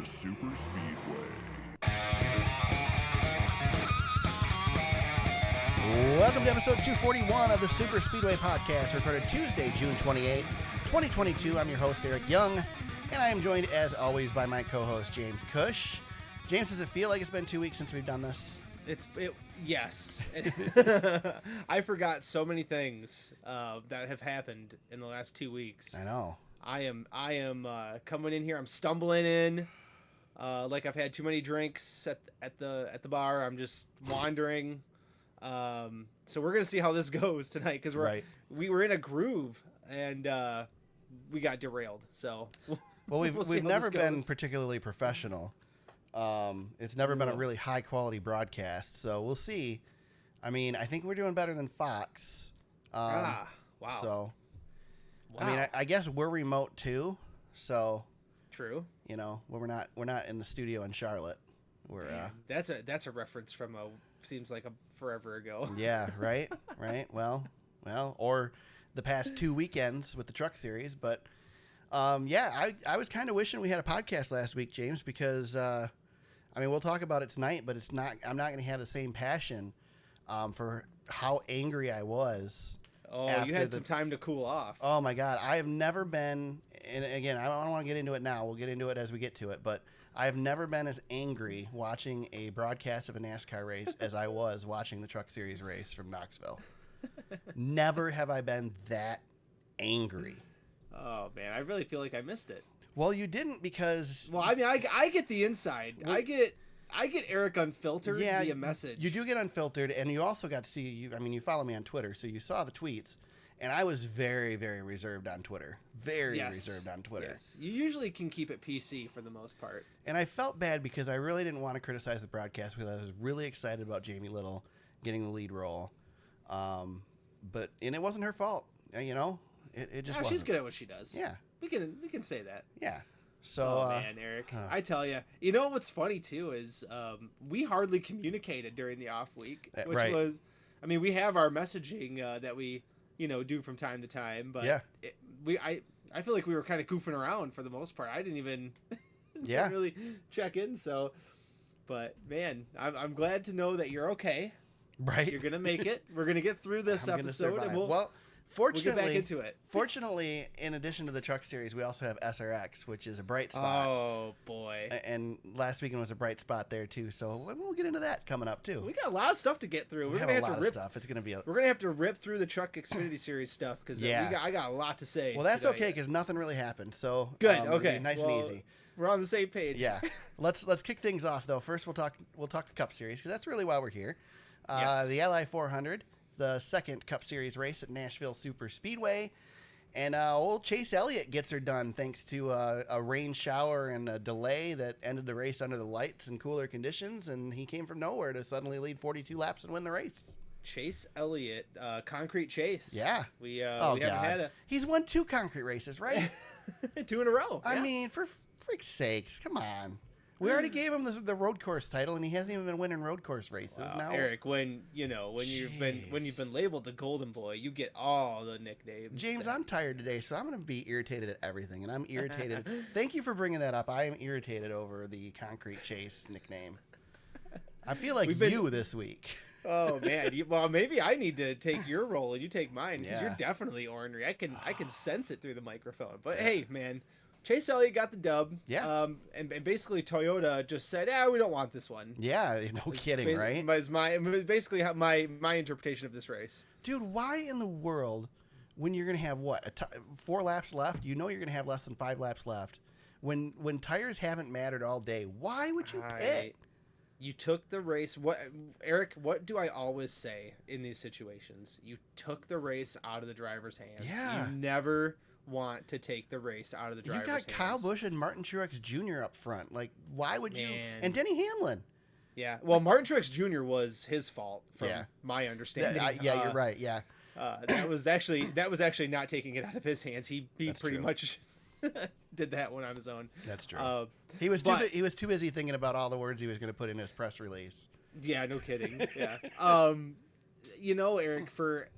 Super Speedway. Welcome to episode 241 of the Super Speedway Podcast, recorded Tuesday, June 28th, 2022. I'm your host, Eric Young, and I am joined, as always, by my co-host, James Cush. James, does it feel like it's been 2 weeks since we've done this? Yes. I forgot so many things that have happened in the last 2 weeks. I know. I am coming in here. I'm stumbling in, like I've had too many drinks at the bar. I'm just wandering. So we're gonna see how this goes tonight because we were in a groove and we got derailed. So well, we've never been particularly professional. It's never been a really high quality broadcast, so we'll see. I mean, I think we're doing better than Fox. Wow. So, Wow. I mean, I guess we're remote too. So, True. You know, we're not in the studio in Charlotte. We're that's a reference from seems like a forever ago. Yeah, right. Well, or the past 2 weekends with the truck series, but I was kind of wishing we had a podcast last week, James, because I mean, we'll talk about it tonight, but I'm not going to have the same passion for how angry I was. Oh, you had some time to cool off. Oh my God, I have never been, and again, I don't want to get into it now. We'll get into it as we get to it, but I have never been as angry watching a broadcast of a NASCAR race as I was watching the Truck Series race from Knoxville. Never have I been that angry. Oh man, I really feel like I missed it. Well, you didn't because... Well, I mean, I get the inside. Well, I get Eric Unfiltered via message. You do get Unfiltered, and you also got to see... you follow me on Twitter, so you saw the tweets, and I was very, very reserved on Twitter. Reserved on Twitter. Yes, you usually can keep it PC for the most part. And I felt bad because I really didn't want to criticize the broadcast because I was really excited about Jamie Little getting the lead role. But it wasn't her fault, you know? It just wasn't. She's good at what she does. Yeah. We can say that. Yeah. So, oh man, Eric, I tell you, you know what's funny too is we hardly communicated during the off week, which was, I mean, we have our messaging that we do from time to time, but I feel like we were kind of goofing around for the most part. I didn't even didn't really check in. So, but man, I'm glad to know that you're okay. Right, you're gonna make it. We're gonna get through this episode, and we'll get back into it. Fortunately, in addition to the truck series, we also have SRX, which is a bright spot. Oh boy! And last weekend was a bright spot there too. So we'll get into that coming up too. We got a lot of stuff to get through. We're gonna have a lot of stuff. It's gonna be. We're gonna have to rip through the Truck Xfinity Series stuff because I got a lot to say. Well, that's okay because nothing really happened. So good. Okay, nice and easy. We're on the same page. Yeah. Let's kick things off though. First, we'll talk the Cup Series because that's really why we're here. The LI 400. The second Cup Series race at Nashville Super Speedway. And old Chase Elliott gets her done thanks to a rain shower and a delay that ended the race under the lights and cooler conditions, and he came from nowhere to suddenly lead 42 laps and win the race. Chase Elliott, Concrete Chase. Yeah. We haven't had a... He's won 2 concrete races, right? 2 in a row. I mean, for freak's sakes, come on. We already gave him the road course title, and he hasn't even been winning road course races. Now, Eric, when you've been labeled the Golden Boy, you get all the nicknames. James, I'm tired today, so I'm going to be irritated at everything, and I'm irritated. Thank you for bringing that up. I am irritated over the Concrete Chase nickname. I feel like you this week. Oh man, well maybe I need to take your role and you take mine because you're definitely ornery. I can sense it through the microphone. But hey, man. Chase Elliott got the dub. Yeah. And basically Toyota just said, we don't want this one. Yeah, no kidding, right? Basically my interpretation of this race. Dude, why in the world, when you're going to have 4 laps left, you're going to have less than 5 laps left, when tires haven't mattered all day, why would you pit? You took the race. Eric, what do I always say in these situations? You took the race out of the driver's hands. Yeah. You never want to take the race out of the driver's hands. You got Kyle Busch and Martin Truex Jr. up front. Like, why would you? And Denny Hamlin. Yeah. Well, Martin Truex Jr. was his fault, from my understanding. You're right. Yeah. That was actually not taking it out of his hands. He pretty much did that one on his own. That's true. He was too busy thinking about all the words he was going to put in his press release. Yeah. No kidding. Yeah. Eric, for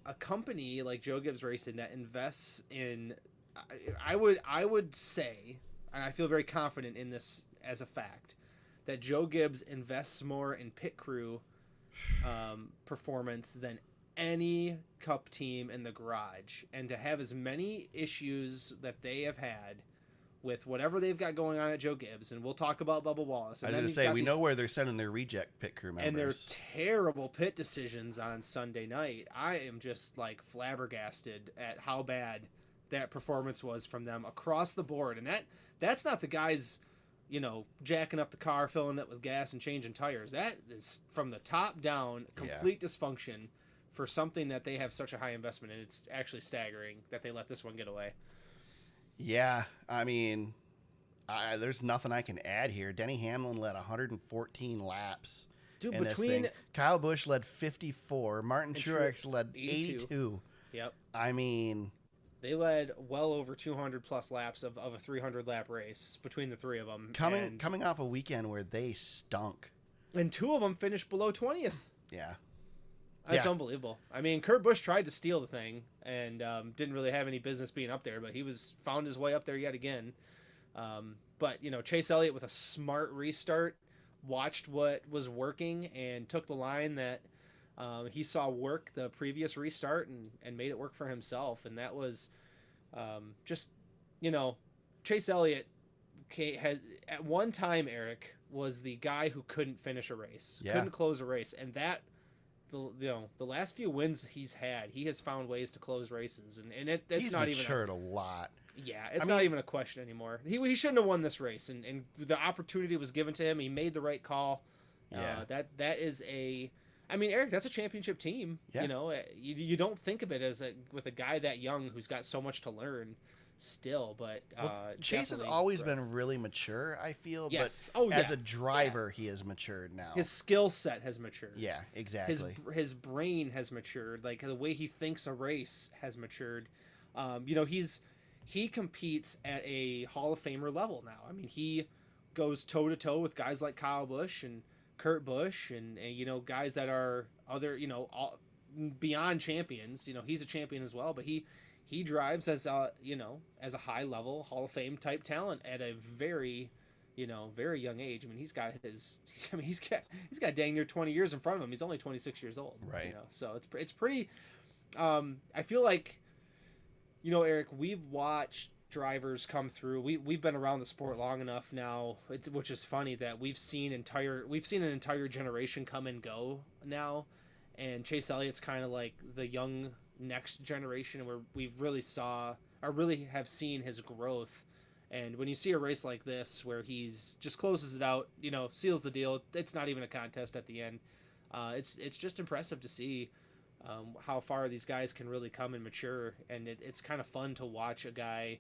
a company like Joe Gibbs Racing that invests in, I would say, and I feel very confident in this as a fact that Joe Gibbs invests more in pit crew performance than any Cup team in the garage, and to have as many issues that they have had with whatever they've got going on at Joe Gibbs, and we'll talk about Bubba Wallace. And I was going to say, we know where they're sending their reject pit crew members. And their terrible pit decisions on Sunday night. I am just like flabbergasted at how bad that performance was from them across the board. And that's not the guys, jacking up the car, filling it with gas and changing tires. That is from the top down, complete dysfunction for something that they have such a high investment in. It's actually staggering that they let this one get away. Yeah, I mean, there's nothing I can add here. Denny Hamlin led 114 laps. Dude, in this thing. Kyle Busch led 54. Martin Truex led 82. Yep. I mean, they led well over 200 plus laps of a 300 lap race between the three of them. Coming off a weekend where they stunk. And two of them finished below 20th. Yeah. That's unbelievable. I mean, Kurt Busch tried to steal the thing and didn't really have any business being up there, but he found his way up there yet again. But Chase Elliott with a smart restart watched what was working and took the line that he saw work the previous restart and made it work for himself. And that was Chase Elliott had at one time, Eric, was the guy who couldn't finish a race, couldn't close a race, and that. The last few wins he's had, he has found ways to close races, and it's he's not even matured a lot. Yeah, it's not even a question anymore. He shouldn't have won this race, and the opportunity was given to him. He made the right call. Yeah, that is Eric, that's a championship team. Yeah. You don't think of it with a guy that young who's got so much to learn. Still, but Chase has always been really mature, I feel. Yes. But as a driver, he has matured now. His skill set has matured. Yeah, exactly. His brain has matured. Like the way he thinks a race has matured. He competes at a Hall of Famer level now. I mean, he goes toe to toe with guys like Kyle Busch and Kurt Busch and guys that are other beyond champions. He's a champion as well, but he drives as a high level Hall of Fame type talent at a very very young age. I mean, he's got dang near 20 years in front of him. He's only 26 years old. Right. So it's pretty. I feel like, Eric, we've watched drivers come through. We've been around the sport long enough now, which is funny that we've seen an entire generation come and go now, and Chase Elliott's kind of like the young next generation where we've really have seen his growth. And when you see a race like this where he's just closes it out, seals the deal, it's not even a contest at the end. It's just impressive to see how far these guys can really come and mature, and it's kind of fun to watch a guy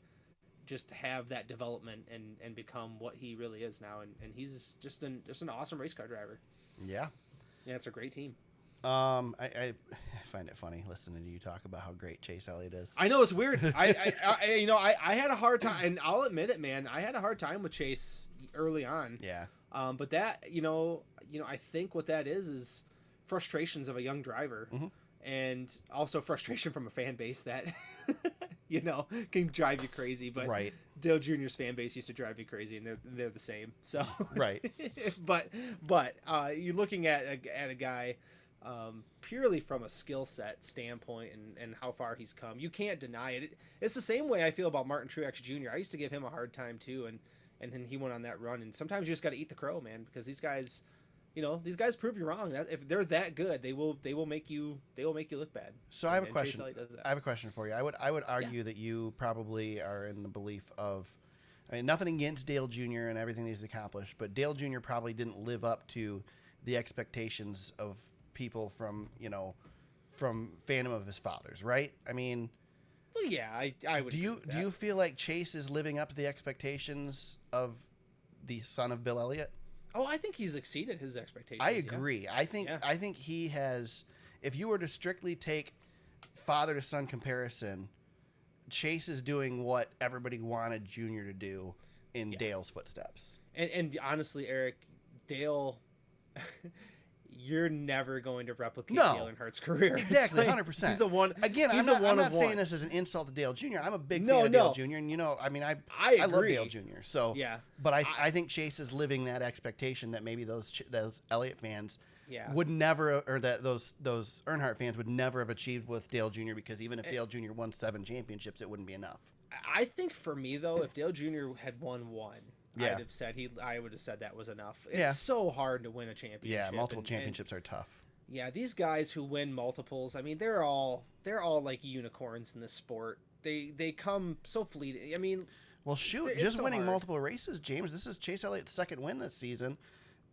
just have that development and become what he really is now, and he's just an awesome race car driver. Yeah, it's a great team. I find it funny listening to you talk about how great Chase Elliott is. I know, it's weird. I had a hard time, and I'll admit it, man. I had a hard time with Chase early on. Yeah. But that, I think what that is frustrations of a young driver, and also frustration from a fan base that, can drive you crazy. But right. Dale Jr.'s fan base used to drive me crazy, and they're the same. So right. but you're looking at a guy. Purely from a skill set standpoint and how far he's come, you can't deny it. It's the same way I feel about Martin Truex Jr. I used to give him a hard time too, and then he went on that run. And sometimes you just got to eat the crow, man, because these guys prove you wrong. If they're that good, they will make you look bad. So I have a question. I have a question for you. I would argue that you probably are in the belief of, nothing against Dale Jr. and everything he's accomplished, but Dale Jr. probably didn't live up to the expectations of people from fandom of his fathers, right? I mean, well, yeah, I would. Do you feel like Chase is living up to the expectations of the son of Bill Elliott? Oh, I think he's exceeded his expectations. I agree. Yeah. I think he has. If you were to strictly take father to son comparison, Chase is doing what everybody wanted Junior to do in Dale's footsteps. And honestly, Eric, Dale. you're never going to replicate Dale Earnhardt's career. Exactly, 100%. He's a one. Again, I'm not saying this as an insult to Dale Jr. I'm a big fan of Dale Jr. And I love Dale Jr. So yeah, but I think Chase is living that expectation that maybe those Elliott fans would never, or that those Earnhardt fans would never have achieved with Dale Jr. because even if Dale Jr. won 7 championships, it wouldn't be enough. I think for me though, if Dale Jr. had won one. I would have said that was enough. It's so hard to win a championship. Yeah, multiple championships are tough. Yeah, these guys who win multiples, I mean, they're all like unicorns in this sport. They come so fleeting. I mean, well, shoot, just so winning multiple races, James. This is Chase Elliott's 2nd win this season.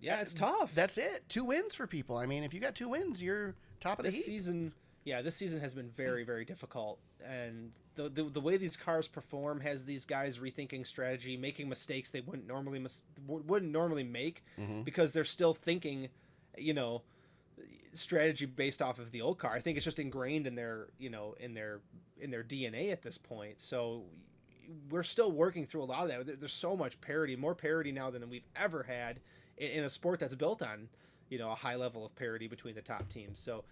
Yeah, it's tough. That's it. 2 wins for people. I mean, if you got 2 wins, you're top of the heat. This season has been very, very difficult, and the way these cars perform has these guys rethinking strategy, making mistakes they wouldn't normally make because they're still thinking, strategy based off of the old car. I think it's just ingrained in their DNA at this point. So we're still working through a lot of that. There's so much parity, more parity now than we've ever had in a sport that's built on, a high level of parity between the top teams. So.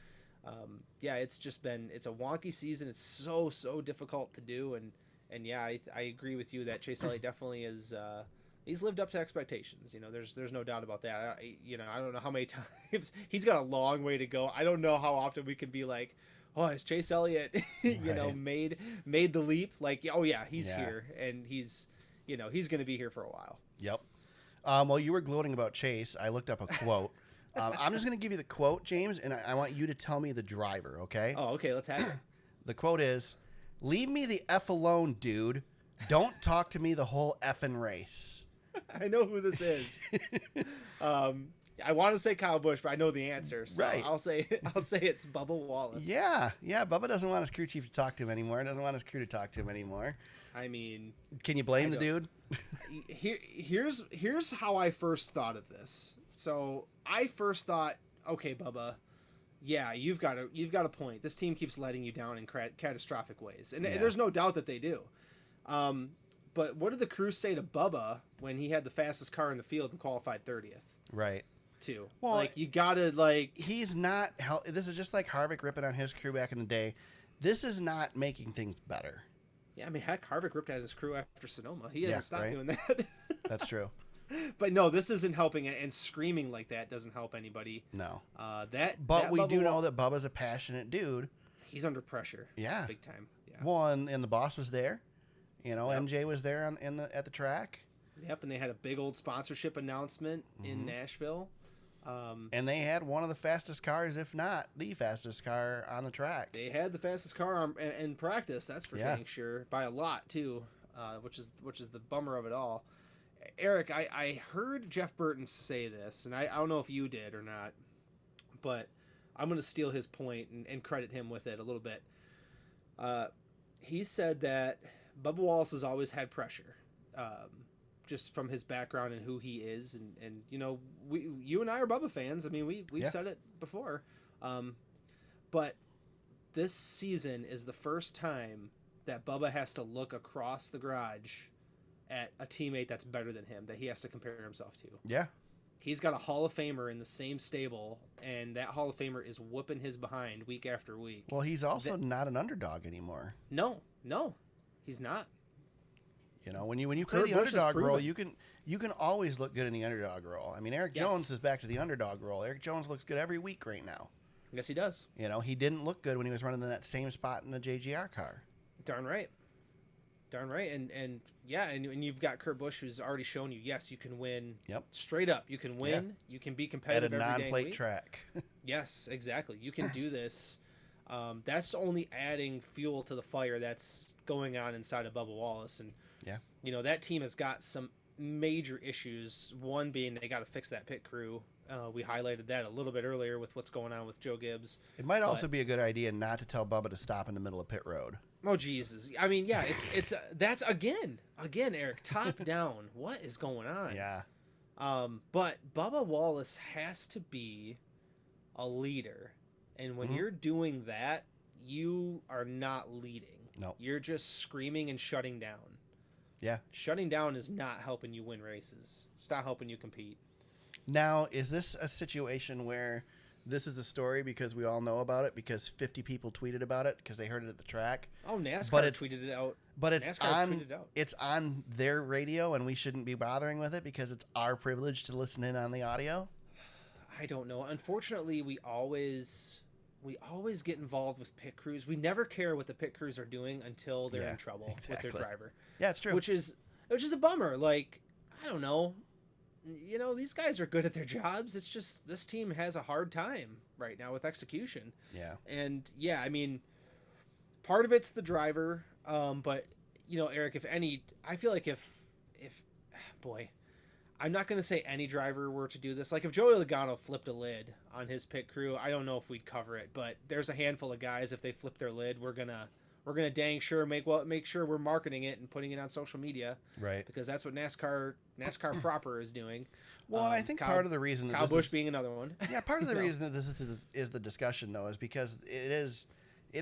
It's a wonky season. It's so difficult to do. And I agree with you that Chase Elliott definitely is, he's lived up to expectations. There's no doubt about that. I don't know how many times he's got a long way to go. I don't know how often we can be like, oh, has Chase Elliott, made the leap? Like, oh yeah, he's here and he's going to be here for a while. Yep. While you were gloating about Chase, I looked up a quote. I'm just going to give you the quote, James, and I want you to tell me the driver, okay? Oh, okay, let's have it. The quote is, "Leave me the F alone, dude. Don't talk to me the whole effing race." I know who this is. I want to say Kyle Busch, but I know the answer. So right. I'll say it's Bubba Wallace. Yeah. Bubba doesn't want his crew chief to talk to him anymore. Doesn't want his crew to talk to him anymore. I mean, can you blame the dude? Here's how I first thought of this. So I first thought, okay, Bubba, yeah, you've got a point. This team keeps letting you down in catastrophic ways, and there's no doubt that they do. But what did the crew say to Bubba when he had the fastest car in the field and qualified 30th? Right. Too. Well, you gotta he's not. This is just like Harvick ripping on his crew back in the day. This is not making things better. Yeah, I mean, heck, Harvick ripped at his crew after Sonoma. He hasn't stopped doing that. That's true. But no, this isn't helping, and screaming like that doesn't help anybody. No. But we do know that Bubba's a passionate dude. He's under pressure. Yeah. Big time. Yeah. Well, and the boss was there. MJ was there at the track. Yep, and they had a big old sponsorship announcement in Nashville. And they had one of the fastest cars, if not the fastest car on the track. They had the fastest car in practice, that's for dang sure, by a lot too, which is the bummer of it all. Eric, I heard Jeff Burton say this, and I don't know if you did or not, but I'm going to steal his point and credit him with it a little bit. He said that Bubba Wallace has always had pressure, just from his background and who he is, and you and I are Bubba fans. I mean, we've said it before, but this season is the first time that Bubba has to look across the garage at a teammate that's better than him that he has to compare himself to. Yeah. He's got a Hall of Famer in the same stable, and that Hall of Famer is whooping his behind week after week. Well, he's also not an underdog anymore. No, he's not. When you play the underdog role, you can always look good in the underdog role. I mean, Eric Jones is back to the underdog role. Eric Jones looks good every week right now. Yes, he does. He didn't look good when he was running in that same spot in the JGR car. Darn right. And you've got Kurt Busch, who's already shown you, yes, you can win. Yep. Straight up, you can win. Yep. You can be competitive at a non-plate track. Yes, exactly. You can do this. That's only adding fuel to the fire that's going on inside of Bubba Wallace, and that team has got some major issues. One being they got to fix that pit crew. We highlighted that a little bit earlier with what's going on with Joe Gibbs. It might also be a good idea not to tell Bubba to stop in the middle of pit road. Oh Jesus! I mean, yeah, it's that's again, Eric, top down. What is going on? Yeah. But Bubba Wallace has to be a leader, and when you're doing that, you are not leading. No, you're just screaming and shutting down. Yeah. Shutting down is not helping you win races. It's not helping you compete. Now, is this a situation where this is a story because we all know about it because 50 people tweeted about it because they heard it at the track. Oh, NASCAR tweeted it out. But it's on their radio, and we shouldn't be bothering with it because it's our privilege to listen in on the audio. I don't know. Unfortunately, we always get involved with pit crews. We never care what the pit crews are doing until they're in trouble with their driver. Yeah, it's true. Which is a bummer. Like, I don't know. You know, these guys are good at their jobs. It's just this team has a hard time right now with execution. Yeah. And yeah, I mean, part of it's the driver. But you know, Eric, I feel like if boy, I'm not going to say any driver were to do this. Like if Joey Logano flipped a lid on his pit crew, I don't know if we'd cover it, but there's a handful of guys. If they flip their lid, we're gonna dang sure make sure we're marketing it and putting it on social media, right? Because that's what NASCAR proper is doing. Well, and I think part of the reason Kyle Busch being another one. Yeah, part of the reason that this is the discussion though is because it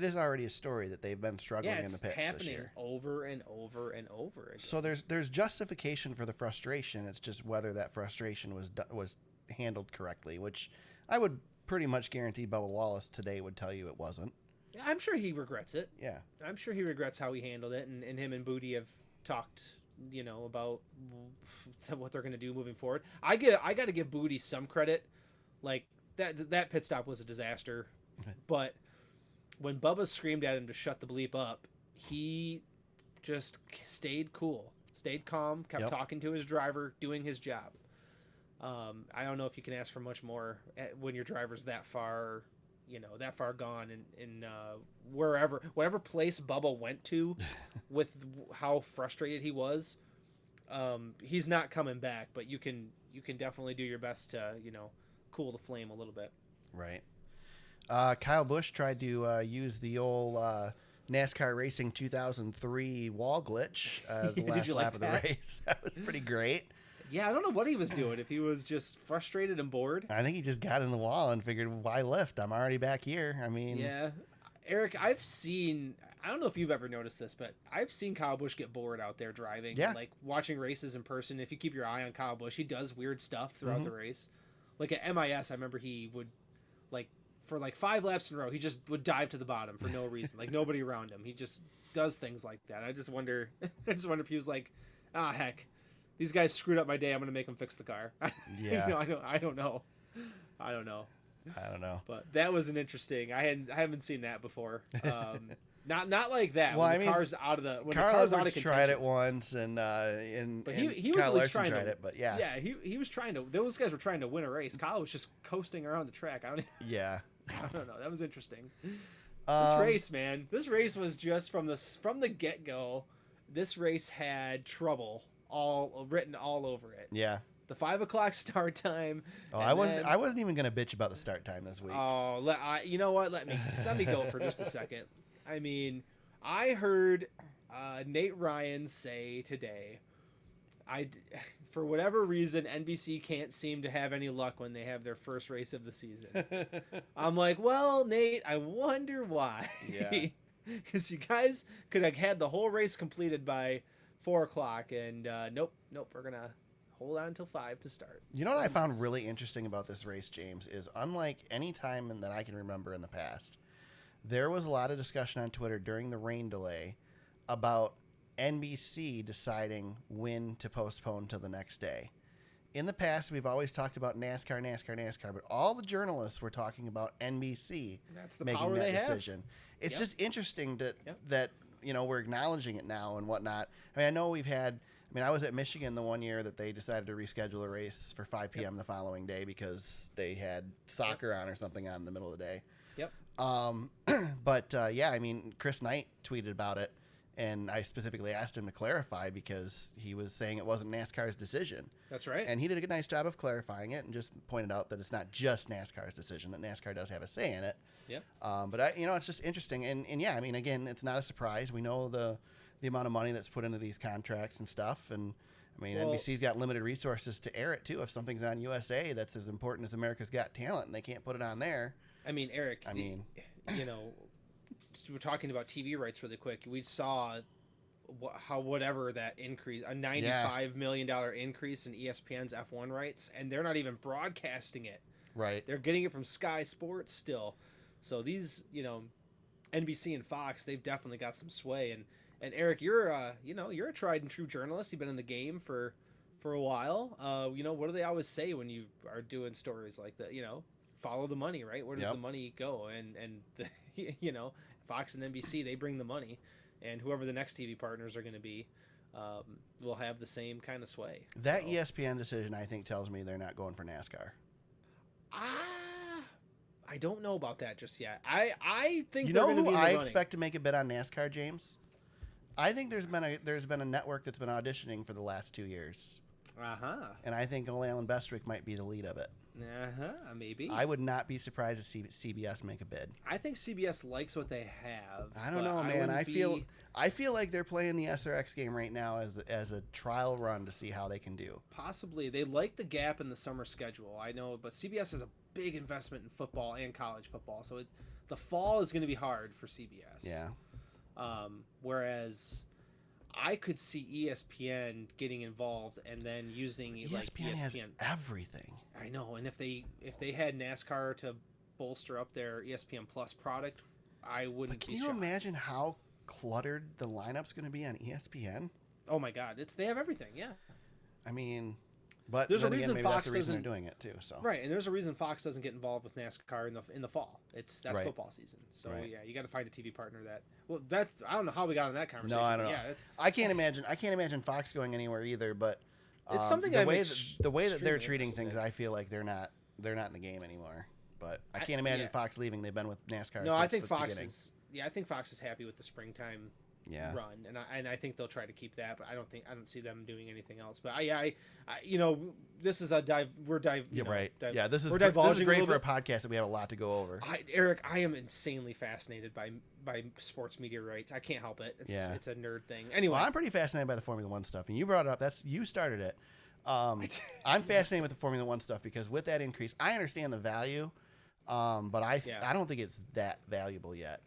is already a story that they've been struggling in the pits this year. Over and over and over again. So there's justification for the frustration. It's just whether that frustration was handled correctly, which I would pretty much guarantee Bubba Wallace today would tell you it wasn't. I'm sure he regrets it. Yeah. I'm sure he regrets how he handled it, and him and Booty have talked, you know, about what they're going to do moving forward. I got to give Booty some credit. Like, that pit stop was a disaster, but when Bubba screamed at him to shut the bleep up, he just stayed cool, stayed calm, kept talking to his driver, doing his job. I don't know if you can ask for much more when your driver's that far gone in whatever place Bubba went to with how frustrated he was. He's not coming back, but you can definitely do your best to, you know, cool the flame a little bit. Right. Kyle Busch tried to use the old NASCAR Racing 2003 wall glitch the last lap of the race. That was pretty great. Yeah, I don't know what he was doing. If he was just frustrated and bored. I think he just got in the wall and figured, why lift? I'm already back here. I mean... Yeah. Eric, I don't know if you've ever noticed this, but I've seen Kyle Busch get bored out there driving. Yeah. Like, watching races in person. If you keep your eye on Kyle Busch, he does weird stuff throughout the race. Like, at MIS, I remember he would, like, for, 5 laps in a row, he just would dive to the bottom for no reason. Like, nobody around him. He just does things like that. I just wonder if he was like, heck. These guys screwed up my day. I'm going to make them fix the car. Yeah. You know, I don't know. But that was an interesting. I haven't seen that before. Not like that. Well, when the car's out of the. When Carl the car's Edwards tried it once, and he was Kyle at least trying tried to. It, but yeah. Yeah, he was trying to. Those guys were trying to win a race. Kyle was just coasting around the track. I don't know. That was interesting. This race, man. This race was just from the get go. This race had trouble all written all over it. Yeah. The 5 o'clock start time. Oh, I wasn't even gonna bitch about the start time this week. Oh, you know what? Let me go for just a second. I mean, I heard Nate Ryan say today, for whatever reason, NBC can't seem to have any luck when they have their first race of the season. I'm like, well, Nate, I wonder why. Yeah. Because you guys could have had the whole race completed by 4 o'clock, and nope, we're gonna hold on until 5 to start. You know what I found really interesting about this race, James, is unlike any time that I can remember in the past, there was a lot of discussion on Twitter during the rain delay about NBC deciding when to postpone till the next day. In the past, we've always talked about NASCAR, but all the journalists were talking about NBC making that decision. It's just interesting that you know, we're acknowledging it now and whatnot. I mean, I know I was at Michigan the one year that they decided to reschedule a race for 5 p.m. the following day because they had soccer on or something on in the middle of the day. Yep. But yeah, I mean, Chris Knight tweeted about it, and I specifically asked him to clarify because he was saying it wasn't NASCAR's decision. That's right. And he did a nice job of clarifying it and just pointed out that it's not just NASCAR's decision, that NASCAR does have a say in it. Yep. But it's just interesting. And yeah, I mean, again, it's not a surprise. We know the amount of money that's put into these contracts and stuff. And I mean, NBC's got limited resources to air it too. If something's on USA that's as important as America's Got Talent and they can't put it on there. I mean, Eric, you know, we're talking about TV rights really quick. We saw whatever that increase, a $95 million increase in ESPN's F1 rights, and they're not even broadcasting it Right. They're getting it from Sky Sports still. So these, NBC and Fox, they've definitely got some sway. And Eric, you're a tried and true journalist. You've been in the game for a while. What do they always say when you are doing stories like that? Follow the money, right? Where does the money go? And Fox and NBC, they bring the money, and whoever the next TV partners are going to be, will have the same kind of sway. That ESPN decision, I think, tells me they're not going for NASCAR. I don't know about that just yet. I think you know who I expect to make a bid on NASCAR, James? I think there's been a network that's been auditioning for the last 2 years. And I think Ole Allen Bestwick might be the lead of it. Maybe. I would not be surprised to see CBS make a bid. I think CBS likes what they have. I don't know, man. I feel like they're playing the SRX game right now as a trial run to see how they can do. Possibly. They like the gap in the summer schedule. I know, but CBS has a big investment in football and college football, so the fall is going to be hard for CBS. Yeah. Whereas I could see ESPN getting involved and then using ESPN has everything. I know, and if they had NASCAR to bolster up their ESPN Plus product, I wouldn't. But can you imagine how cluttered the lineup's going to be on ESPN? Oh my God, they have everything. Yeah. I mean, but there's a reason maybe Fox that's the reason doesn't they're doing it too. So right, and there's a reason Fox doesn't get involved with NASCAR in the fall. That's right. Football season. So right. Yeah, you got to find a TV partner that. Well, I don't know how we got in that conversation. No, I don't know. Yeah, I can't imagine Fox going anywhere either. But it's something the way that they're treating things, I feel like they're not in the game anymore. But I can't imagine Fox leaving. They've been with NASCAR. No, since I think the Fox beginning. I think Fox is happy with the springtime run, and I think they'll try to keep that. But I don't see them doing anything else. But this is right. This is divulging great for a podcast that we have a lot to go over. Eric, I am insanely fascinated by sports media rights. I can't help it. It's a nerd thing. Anyway, well, I'm pretty fascinated by the Formula One stuff, and you brought it up. You started it. I'm fascinated with the Formula One stuff because with that increase, I understand the value, but I don't think it's that valuable yet.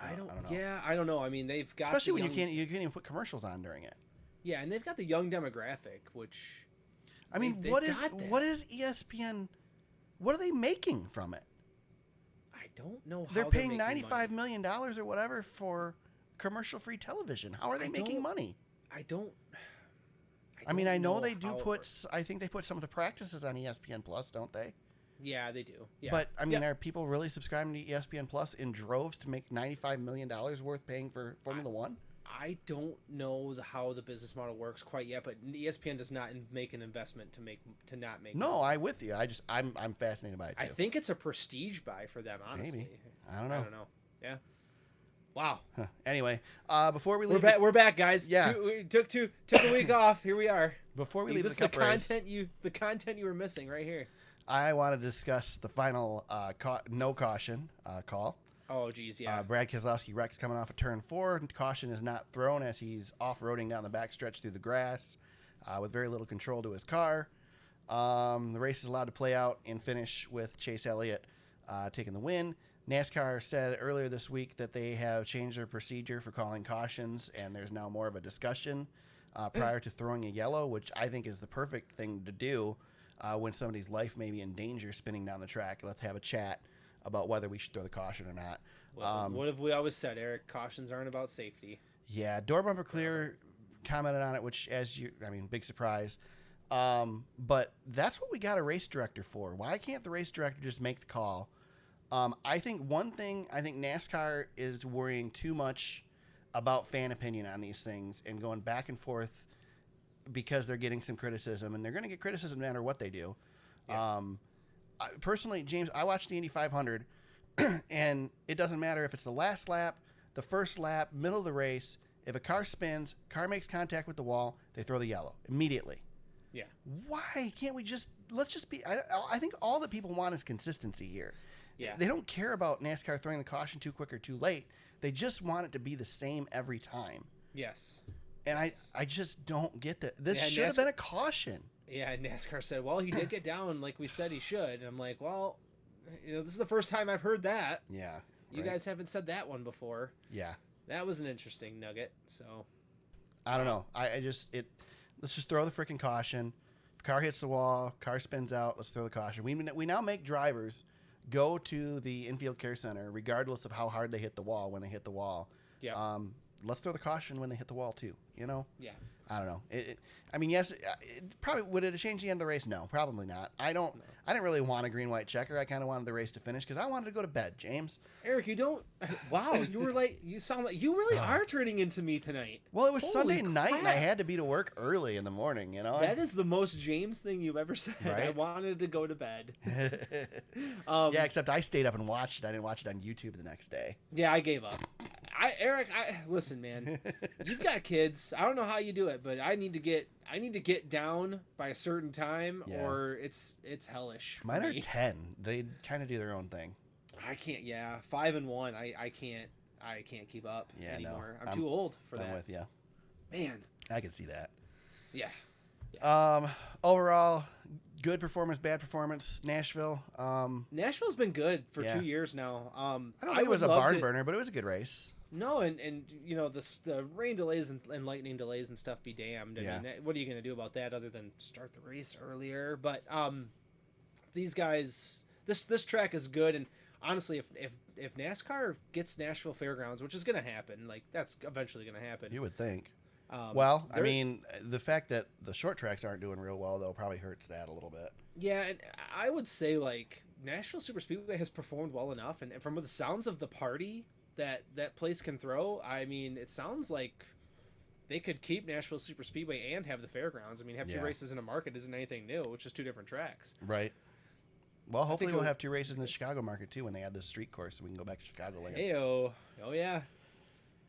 I don't know. Yeah, I don't know. I mean, they've got especially when you can't even put commercials on during it. Yeah, and they've got the young demographic, which I mean, what is ESPN? What are they making from it? I don't know. They're paying $95 million or whatever for commercial-free television. How are they making money? I mean, I know they do put. I think they put some of the practices on ESPN Plus, don't they? Yeah, they do. Yeah. But I mean, are people really subscribing to ESPN Plus in droves to make $95 million worth paying for Formula One? I don't know how the business model works quite yet, but ESPN does not make an investment to not make. No, I'm with you. I'm fascinated by it too. I think it's a prestige buy for them, honestly. Maybe. I don't know. Yeah. Wow. Huh. Anyway, before we leave, we're back, guys. Yeah. We took a week off. Here we are. Before we leave the cup race, the content you were missing right here. I want to discuss the final no caution call. Oh, geez, yeah. Brad Keselowski wrecks coming off of turn 4. Caution is not thrown as he's off-roading down the backstretch through the grass with very little control to his car. The race is allowed to play out and finish with Chase Elliott taking the win. NASCAR said earlier this week that they have changed their procedure for calling cautions, and there's now more of a discussion prior to throwing a yellow, which I think is the perfect thing to do when somebody's life may be in danger spinning down the track. Let's have a chat about whether we should throw the caution or not. Well, what have we always said, Eric? Cautions aren't about safety. Yeah, Door Bumper Clear commented on it, which, big surprise. But that's what we got a race director for. Why can't the race director just make the call? I think NASCAR is worrying too much about fan opinion on these things and going back and forth because they're getting some criticism, and they're going to get criticism no matter what they do. Yeah. Personally, James, I watched the Indy 500, and it doesn't matter if it's the last lap, the first lap, middle of the race. If a car spins, car makes contact with the wall, they throw the yellow immediately. Yeah. Why can't we let's just be, I think all that people want is consistency here. Yeah. They don't care about NASCAR throwing the caution too quick or too late. They just want it to be the same every time. Yes. And I just don't get that. This should have been a caution. Yeah, NASCAR said, well, he did get down like we said he should. And I'm like, well, this is the first time I've heard that. Yeah. You guys haven't said that one before. Yeah. That was an interesting nugget. So I don't know. Let's just throw the freaking caution. If car hits the wall, car spins out, let's throw the caution. We now make drivers go to the infield care center, regardless of how hard they hit the wall when they hit the wall. Yeah. Let's throw the caution when they hit the wall too. You know. Yeah. I don't know. I mean, yes. It probably would it have changed the end of the race? No, probably not. I didn't really want a green-white checker. I kind of wanted the race to finish because I wanted to go to bed. James. Eric, you don't. Wow, you were like you sound like you really are turning into me tonight. Well, it was Holy Sunday night, crap. and I had to be to work early in the morning. You know. That is the most James thing you've ever said. Right? I wanted to go to bed. Yeah, except I stayed up and watched it. I didn't watch it on YouTube the next day. Yeah, I gave up. Eric, listen, man. You've got kids. I don't know how you do it, but I need to get down by a certain time, or it's hellish. Mine are 10. They kind of do their own thing. I can't. Yeah, 5 and 1. I can't keep up anymore. No, I'm too old for that. I'm with you. Man, I can see that. Yeah. Overall, good performance, bad performance. Nashville. Nashville's been good for 2 years now. I don't think it was a barn burner, but it was a good race. No, and you know the rain delays and lightning delays and stuff be damned. I mean, what are you going to do about that other than start the race earlier? But these guys, this track is good, and honestly, if NASCAR gets Nashville Fairgrounds, which is going to happen, like that's eventually going to happen. You would think. Well, I mean, the fact that the short tracks aren't doing real well though probably hurts that a little bit. Yeah, and I would say like Nashville Superspeedway has performed well enough, and from the sounds of the party that place can throw, I mean, it sounds like they could keep Nashville Superspeedway and have the fairgrounds. I mean, have two races in a market isn't anything new. It's just two different tracks. Right. Well, hopefully we'll have two races in the Chicago market too when they add the street course, so we can go back to Chicago later. Hey-oh. Oh yeah.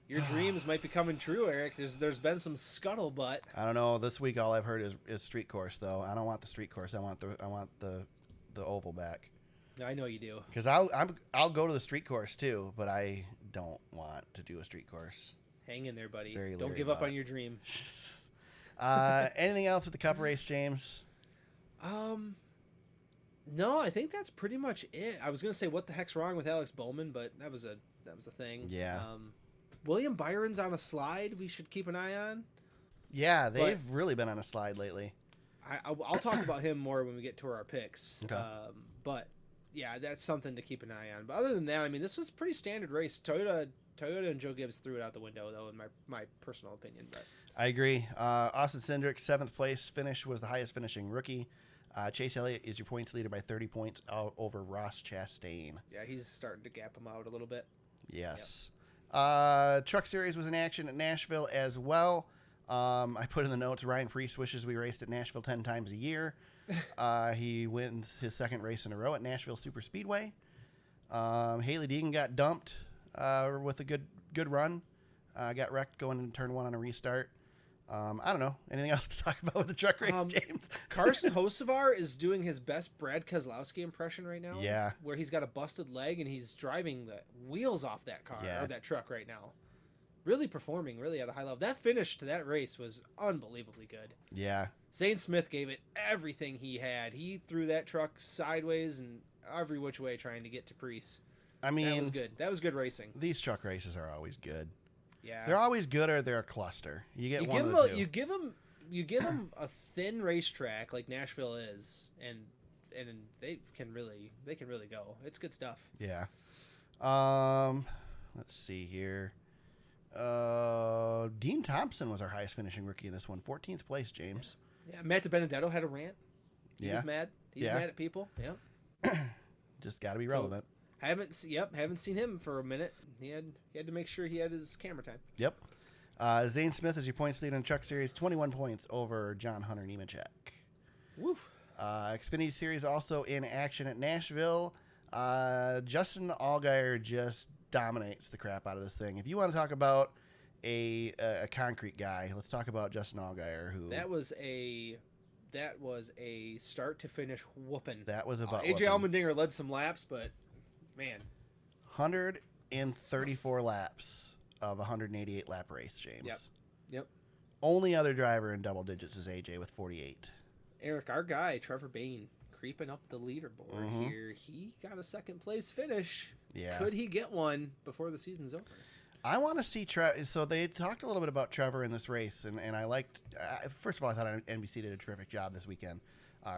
Your dreams might be coming true, Eric. There's been some scuttlebutt. I don't know. This week all I've heard is street course though. I don't want the street course. I want the oval back. I know you do. Because I'll go to the street course too, but I don't want to do a street course. Hang in there, buddy. Very don't give up on your dream. Anything else with the Cup race, James? No, I think that's pretty much it. I was gonna say what the heck's wrong with Alex Bowman, but that was a thing. Yeah. William Byron's on a slide. We should keep an eye on. Yeah, they've really been on a slide lately. I'll talk about him more when we get to our picks. Okay. But yeah, that's something to keep an eye on. But other than that, I mean, this was a pretty standard race. Toyota and Joe Gibbs threw it out the window, though, in my personal opinion. But I agree. Austin Cindric's 7th place finish was the highest finishing rookie. Chase Elliott is your points leader by 30 points over Ross Chastain. Yeah, he's starting to gap him out a little bit. Yes. Truck Series was in action at Nashville as well. I put in the notes, Ryan Preece wishes we raced at Nashville 10 times a year. He wins his 2nd race in a row at Nashville Superspeedway. Haley Deegan got dumped with a good run. Got wrecked going into turn 1 on a restart. I don't know. Anything else to talk about with the truck race, James? Carson Hocevar is doing his best Brad Keselowski impression right now. Yeah. Where he's got a busted leg and he's driving the wheels off that car or that truck right now. Really performing really at a high level. That finish to that race was unbelievably good. Yeah. Zane Smith gave it everything he had. He threw that truck sideways and every which way trying to get to Preece. I mean, that was good. That was good racing. These truck races are always good. Yeah. They're always good or they're a cluster. You get one of the two. You give them a thin racetrack like Nashville is, and they can really go. It's good stuff. Yeah. Let's see here. Dean Thompson was our highest finishing rookie in this one. 14th place, James. Yeah. Matt DiBenedetto had a rant. He was mad. He's mad at people. Yeah. Just got to be relevant. Haven't seen him for a minute. He had to make sure he had his camera time. Yep. Zane Smith is your points leader in Truck Series, 21 points over John Hunter Nemechek. Woof. Xfinity Series also in action at Nashville. Justin Allgaier just dominates the crap out of this thing. If you want to talk about a concrete guy, let's talk about Justin Allgaier. Who that was a start to finish whooping. That was about AJ Allmendinger led some laps, but man, 134 laps of a 188 lap race, James. Yep. Only other driver in double digits is AJ with 48. Eric, our guy Trevor Bayne creeping up the leaderboard here. He got a 2nd place finish. Yeah. Could he get one before the season's over? I want to see Trevor. So they talked a little bit about Trevor in this race, and I liked. First of all, I thought NBC did a terrific job this weekend,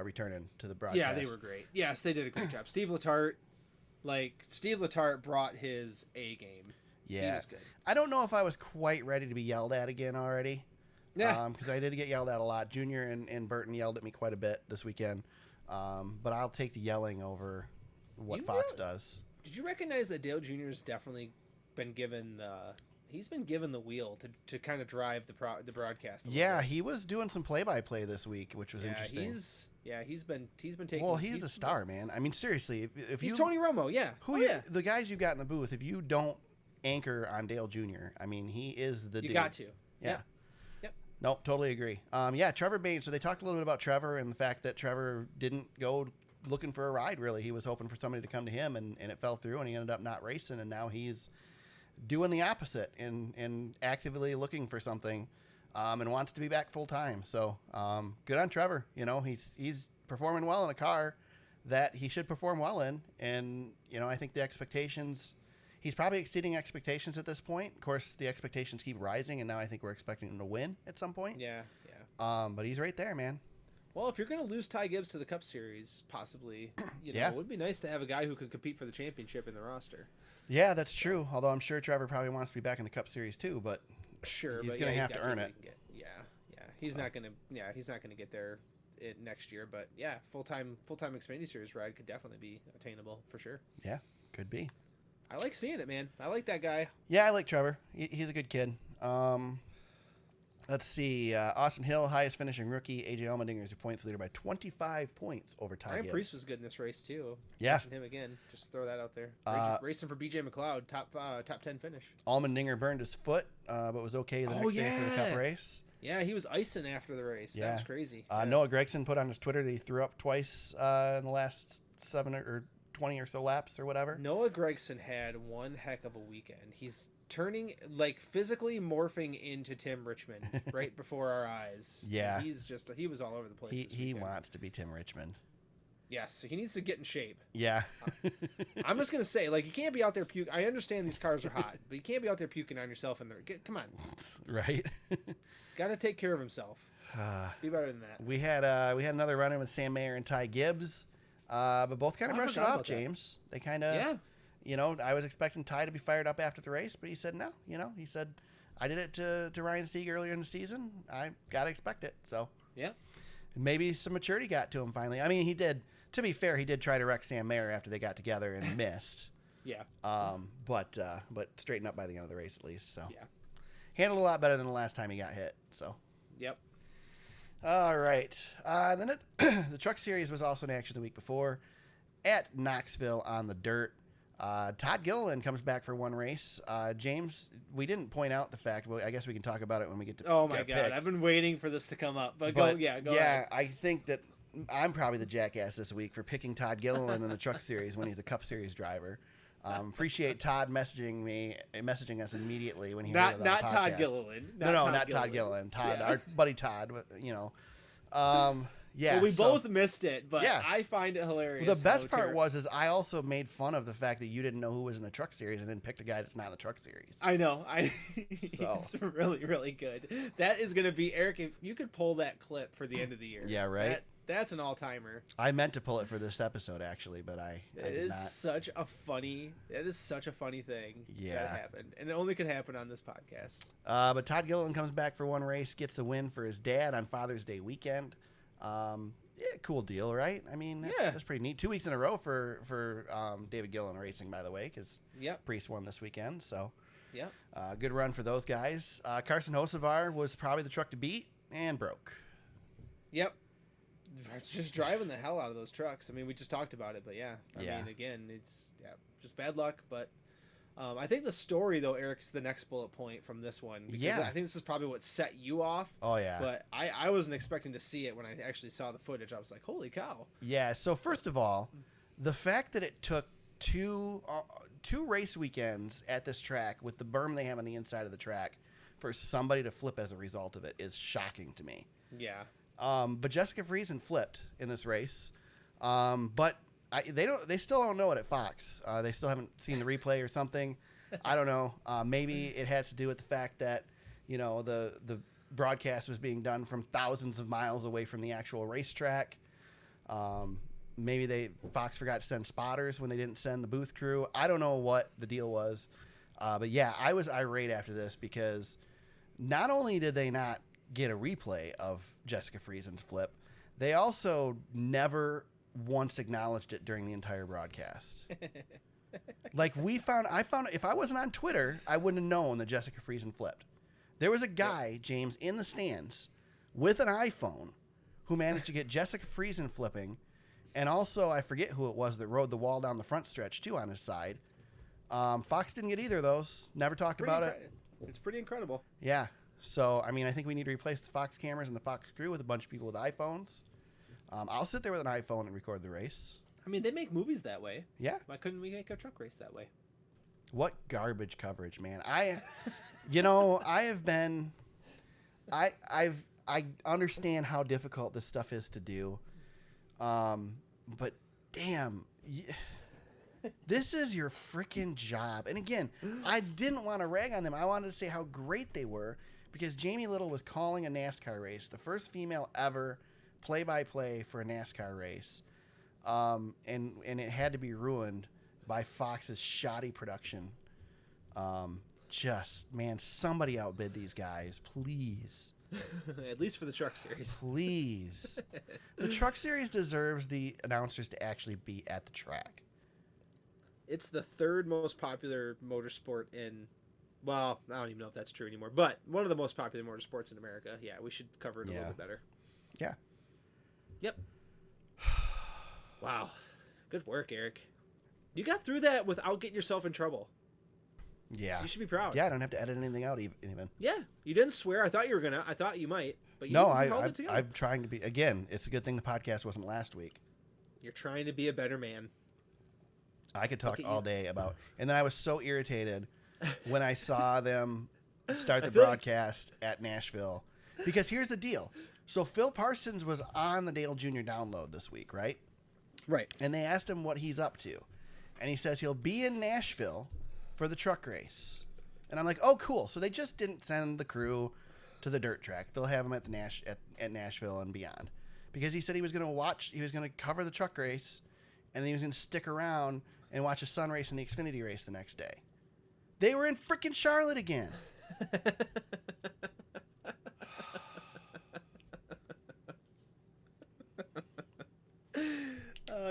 returning to the broadcast. Yeah, they were great. Yes, they did a great job. Steve Letarte brought his A game. Yeah, he was good. I don't know if I was quite ready to be yelled at again already. Yeah, because I did get yelled at a lot. Junior and Burton yelled at me quite a bit this weekend. But I'll take the yelling over what Fox does. Did you recognize that Dale Jr.'s definitely been given the wheel to kind of drive the broadcast? Yeah, he was doing some play-by-play this week, which was interesting. He's been taking. Well, he's the star, man. I mean, seriously, if he's you, Tony Romo, yeah. The guys you've got in the booth, if you don't anchor on Dale Jr., I mean, he is the dude. You got to. Yeah. Yep. Nope, totally agree. Trevor Bain. So they talked a little bit about Trevor and the fact that Trevor didn't go looking for a ride, really. He was hoping for somebody to come to him, and it fell through, and he ended up not racing, and now he's doing the opposite and actively looking for something, and wants to be back full time. So good on Trevor. He's performing well in a car that he should perform well in, and I think the expectations, he's probably exceeding expectations at this point. Of course, the expectations keep rising, and now I think we're expecting him to win at some point. Yeah. But he's right there, man. Well, if you're going to lose Ty Gibbs to the Cup Series, possibly, it would be nice to have a guy who could compete for the championship in the roster. Yeah, that's true. Although I'm sure Trevor probably wants to be back in the Cup Series too, but he's going to have to earn it. He's not going to get there next year, but yeah, full-time Xfinity Series ride could definitely be attainable for sure. Yeah, could be. I like seeing it, man. I like that guy. Yeah, I like Trevor. He's a good kid. Let's see. Austin Hill, highest finishing rookie. AJ Allmendinger is your points leader by 25 points over Ty Gibbs. Ryan Preece was good in this race too. Yeah. Watching him again. Just throw that out there. Racing for BJ McLeod, top 10 finish. Allmendinger burned his foot, but was okay the next day for the Cup race. Yeah, he was icing after the race. Yeah. That was crazy. Noah Gragson put on his Twitter that he threw up twice in the last 7 or 20 or so laps or whatever. Noah Gragson had one heck of a weekend. He's turning, physically morphing into Tim Richmond right before our eyes. Yeah. And he was all over the place. He wants to be Tim Richmond. Yes, so he needs to get in shape. Yeah. I'm just going to say, you can't be out there puking. I understand these cars are hot, but you can't be out there puking on yourself. Come on. Right. Got to take care of himself. Be better than that. We had another run-in with Sam Mayer and Ty Gibbs, but both kind of brushed it off, James. They kind of... Yeah. I was expecting Ty to be fired up after the race, but he said no. He said, I did it to Ryan Sieg earlier in the season. I got to expect it. So yeah, maybe some maturity got to him finally. I mean, he did. To be fair, he did try to wreck Sam Mayer after they got together and missed. Yeah. But straightened up by the end of the race at least. So yeah, handled a lot better than the last time he got hit. So. Yep. All right. Then the Truck Series was also in action the week before at Knoxville on the dirt. Todd Gilliland comes back for one race. James, we didn't point out the fact. Well, I guess we can talk about it when we get to. Oh my God, I've been waiting for this to come up. But go ahead. Yeah, I think that I'm probably the jackass this week for picking Todd Gilliland in the Truck Series when he's a Cup Series driver. Appreciate Todd messaging us immediately when he heard it on the podcast. Todd Gilliland. Not Todd Gilliland. Todd, our buddy Todd. Yeah, well, we both missed it, but yeah. I find it hilarious. The best part is I also made fun of the fact that you didn't know who was in the Truck Series and then picked a guy that's not in the Truck Series. I know. It's really, really good. That is going to be, Eric, if you could pull that clip for the end of the year. Yeah, right? That's an all-timer. I meant to pull it for this episode, actually, but I did not. It is such a funny thing that happened. And it only could happen on this podcast. But Todd Gilliland comes back for one race, gets the win for his dad on Father's Day weekend. Cool deal, right? I mean, that's pretty neat. 2 weeks in a row for David Gilliland Racing, by the way, because Priest won this weekend. So, good run for those guys. Carson Hocevar was probably the truck to beat and broke. Yep. Just driving the hell out of those trucks. I mean, we just talked about it, but I mean, again, it's just bad luck. But I think the story, though, Eric's the next bullet point from this one. Because I think this is probably what set you off. Oh, yeah. But I wasn't expecting to see it when I actually saw the footage. I was like, holy cow. Yeah, so first of all, the fact that it took two race weekends at this track with the berm they have on the inside of the track for somebody to flip as a result of it is shocking to me. Yeah. But Jessica Friesen flipped in this race. But they still don't know it at Fox. They still haven't seen the replay or something. I don't know. Maybe it has to do with the fact that, the broadcast was being done from thousands of miles away from the actual racetrack. Maybe Fox forgot to send spotters when they didn't send the booth crew. I don't know what the deal was. But yeah, I was irate after this because not only did they not get a replay of Jessica Friesen's flip, they also never once acknowledged it during the entire broadcast. Like I found if I wasn't on Twitter, I wouldn't have known that Jessica Friesen flipped. There was a guy, James, in the stands with an iPhone who managed to get Jessica Friesen flipping. And also, I forget who it was that rode the wall down the front stretch too on his side. Fox didn't get either of those. Never talked about it. It's pretty incredible. Yeah. So, I think we need to replace the Fox cameras and the Fox crew with a bunch of people with iPhones. I'll sit there with an iPhone and record the race. They make movies that way. Yeah. Why couldn't we make a truck race that way? What garbage coverage, man. I understand how difficult this stuff is to do. But damn, this is your freaking job. And again, I didn't want to rag on them. I wanted to say how great they were because Jamie Little was calling a NASCAR race, the first female ever play-by-play for a NASCAR race. And it had to be ruined by Fox's shoddy production. Somebody outbid these guys, please. At least for the truck series. Please. The truck series deserves the announcers to actually be at the track. It's the third most popular motorsport in, well, I don't even know if that's true anymore, but one of the most popular motorsports in America. Yeah, we should cover it a little bit better. Yeah. Yep. Wow. Good work, Eric. You got through that without getting yourself in trouble. Yeah. You should be proud. Yeah, I don't have to edit anything out even. Yeah, you didn't swear. I thought you were going to. I thought you might. But you held it together. I'm trying to be, again, it's a good thing the podcast wasn't last week. You're trying to be a better man. I could talk all day about, and then I was so irritated when I saw them start the broadcast at Nashville. Because here's the deal. So Phil Parsons was on the Dale Jr. download this week, right? Right. And they asked him what he's up to. And he says he'll be in Nashville for the truck race. And I'm like, oh, cool. So they just didn't send the crew to the dirt track. They'll have them at at Nashville and beyond. Because he said he was going to cover the truck race, and then he was going to stick around and watch a Sun race and the Xfinity race the next day. They were in freaking Charlotte again.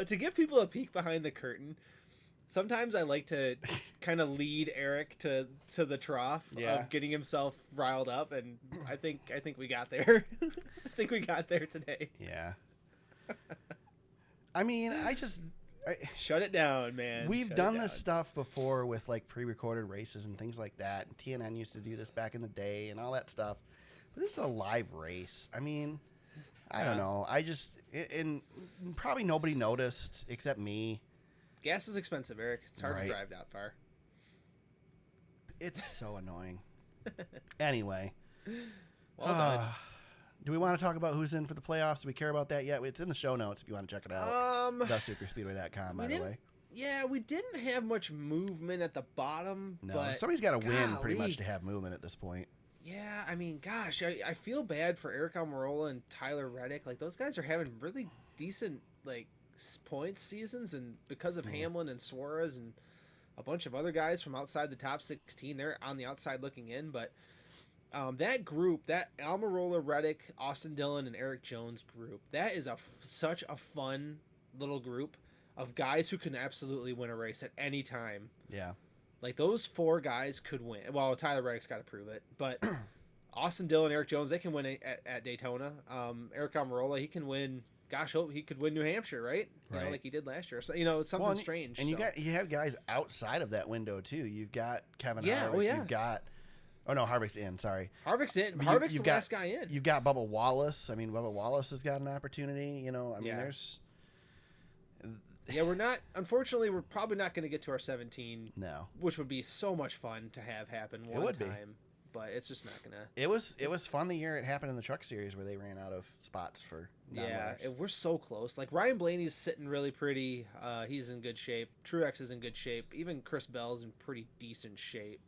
To give people a peek behind the curtain, sometimes I like to kind of lead Eric to the trough of getting himself riled up, and I think we got there. I think we got there today. Yeah. Shut it down, man. We've done this stuff before with like pre-recorded races and things like that. And TNN used to do this back in the day and all that stuff. But this is a live race. I don't know. And probably nobody noticed except me. Gas is expensive, Eric. It's hard to drive that far. It's so annoying. Anyway. Well done. Do we want to talk about who's in for the playoffs? Do we care about that yet? It's in the show notes if you want to check it out. TheSuperspeedway.com, by the way. Yeah, we didn't have much movement at the bottom. No, but somebody's got to win pretty much to have movement at this point. Yeah, gosh, I feel bad for Eric Almirola and Tyler Reddick. Like, those guys are having really decent, points seasons, and because of Hamlin and Suarez and a bunch of other guys from outside the top 16, they're on the outside looking in, but that group, that Almirola, Reddick, Austin Dillon, and Eric Jones group, that is such a fun little group of guys who can absolutely win a race at any time. Yeah. Like, those four guys could win. Well, Tyler Reddick's got to prove it. But Austin Dillon, Eric Jones, they can win at Daytona. Eric Almirola, he can win. Gosh, he could win New Hampshire, right? You know, like he did last year. So, it's something strange. And you have guys outside of that window, too. You've got Kevin Harvick. You've got... Oh, no, Harvick's in. Sorry. Harvick's in. Harvick's the last guy in. You've got Bubba Wallace. Bubba Wallace has got an opportunity. There's... Yeah, unfortunately, we're probably not going to get to our 17. No. Which would be so much fun to have happen one time. but it's just not gonna. It was fun the year it happened in the Truck Series where they ran out of spots for non-winners. Yeah, we're so close. Like Ryan Blaney's sitting really pretty. He's in good shape. Truex is in good shape. Even Chris Bell's in pretty decent shape.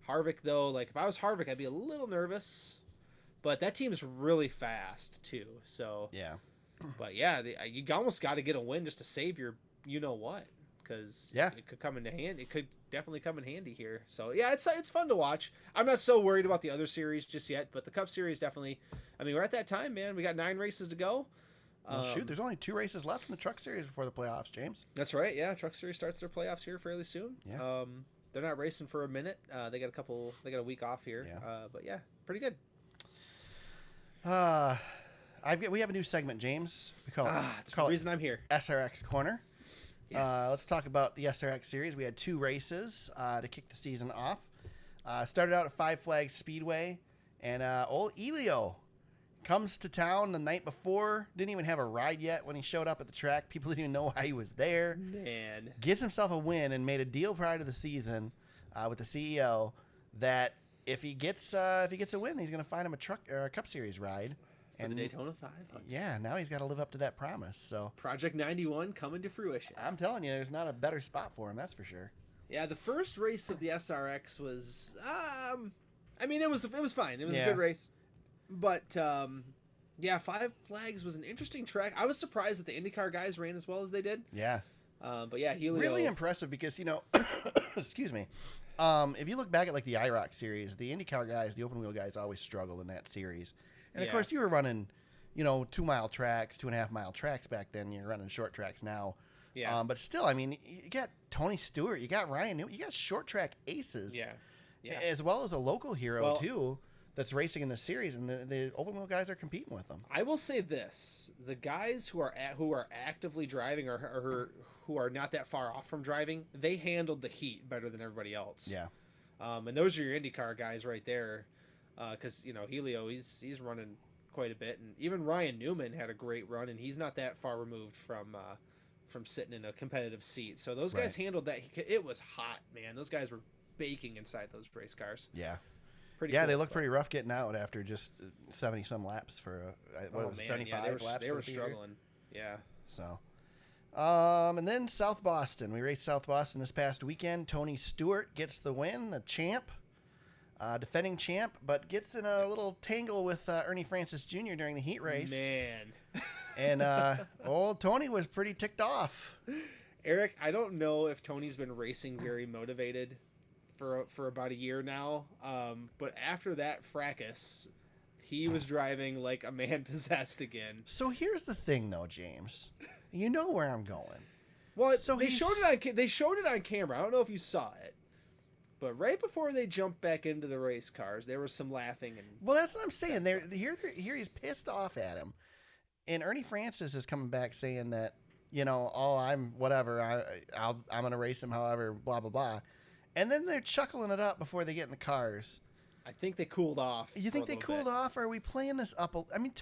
Harvick though, like if I was Harvick, I'd be a little nervous. But that team's really fast too. So yeah. But yeah, you almost got to get a win just to save your you know what, because it could come into hand. It could definitely come in handy here. So yeah, it's fun to watch. I'm not so worried about the other series just yet, but the Cup Series definitely. I mean, we're at that time, man. We got 9 races to go. Well, shoot, there's only 2 races left in the Truck Series before the playoffs, James. That's right. Yeah, Truck Series starts their playoffs here fairly soon. Yeah. They're not racing for a minute. They got a week off here. Yeah. But yeah, pretty good. We have a new segment, James. We call the reason I'm here. SRX Corner. Yes. Let's talk about the SRX series. We had 2 races to kick the season off. Started out at Five Flags Speedway, and old Elliott comes to town the night before. Didn't even have a ride yet when he showed up at the track. People didn't even know why he was there. Man. Gets himself a win and made a deal prior to the season with the CEO that if he gets a win, he's going to find him a truck or a Cup Series ride. And the Daytona 500. Yeah, now he's got to live up to that promise. So Project 91 coming to fruition. I'm telling you, there's not a better spot for him, that's for sure. Yeah, the first race of the SRX was, I mean, it was fine. It was a good race. But, yeah, Five Flags was an interesting track. I was surprised that the IndyCar guys ran as well as they did. Yeah. But yeah, Helio. Really impressive because, excuse me. If you look back at like the IROC series, the IndyCar guys, the open wheel guys always struggle in that series. And of course you were running, 2-mile tracks, 2.5-mile tracks back then. You're running short tracks now. Yeah. But still, I mean, you got Tony Stewart, you got Ryan Newman, you got short track aces. Yeah. As well as a local hero too that's racing in the series, and the open wheel guys are competing with them. I will say this: the guys who are actively driving or who are not that far off from driving, they handled the heat better than everybody else. Yeah. And those are your IndyCar guys right there. Because Helio, he's running quite a bit, and even Ryan Newman had a great run, and he's not that far removed from sitting in a competitive seat. So those guys handled that. It was hot, man. Those guys were baking inside those race cars. Yeah, pretty. Cool, they looked pretty rough getting out after just 70 some laps for 75 laps. They were struggling. Yeah. So. And then South Boston. We raced South Boston this past weekend. Tony Stewart gets the win, the champ. Defending champ, but gets in a little tangle with Ernie Francis Jr. during the heat race. Man. And old Tony was pretty ticked off. Eric, I don't know if Tony's been racing very motivated for about a year now, but after that fracas, he was driving like a man possessed again. So here's the thing, though, James. You know where I'm going. Well, so they showed it on camera. I don't know if you saw it. But right before they jumped back into the race cars, there was some laughing. Well, that's what I'm saying. Here he's pissed off at him. And Ernie Francis is coming back saying that, I'm whatever. I'm going to race him however, blah, blah, blah. And then they're chuckling it up before they get in the cars. I think they cooled off. You think they cooled off? Or are we playing this up? I mean,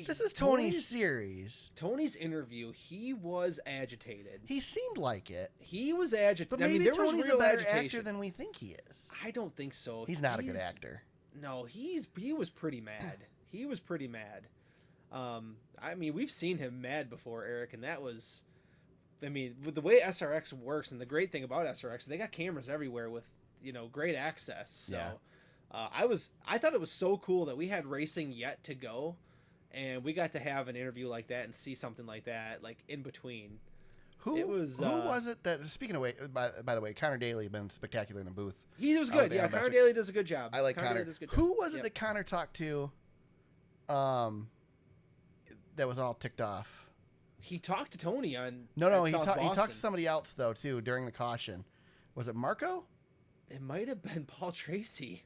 this is Tony's series. Tony's interview, he was agitated. He seemed like it. He was agitated. But maybe Tony's a better actor than we think he is. I don't think so. He's not a good actor. No, he was pretty mad. He was pretty mad. I mean, we've seen him mad before, Eric, and that was... I mean, with the way SRX works, and the great thing about SRX, they got cameras everywhere with, great access. So, I thought it was so cool that we had racing yet to go, and we got to have an interview like that and see something like that, like in between. Who was it that? Speaking of by the way, Connor Daly has been spectacular in the booth. He was good. Yeah, Connor Daly does a good job. I like Connor. Who was it that Connor talked to? That was all ticked off. He talked to Tony on. No. He talked to somebody else though too during the caution. Was it Marco? It might have been Paul Tracy.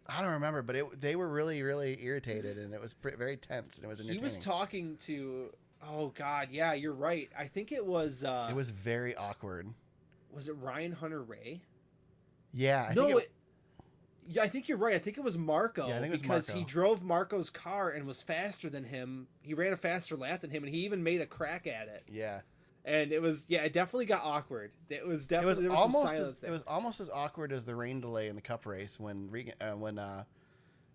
I don't remember, but they were really, really irritated, and it was very tense, and it was entertaining. He was talking to. Oh God, yeah, you're right. I think it was. It was very awkward. Was it Ryan Hunter-Reay? Yeah. I think you're right. I think it was Marco. Yeah, I think it was because Marco. He drove Marco's car and was faster than him. He ran a faster lap than him, and he even made a crack at it. Yeah. And it was, it definitely got awkward. It was definitely, it was almost as awkward as the rain delay in the Cup race when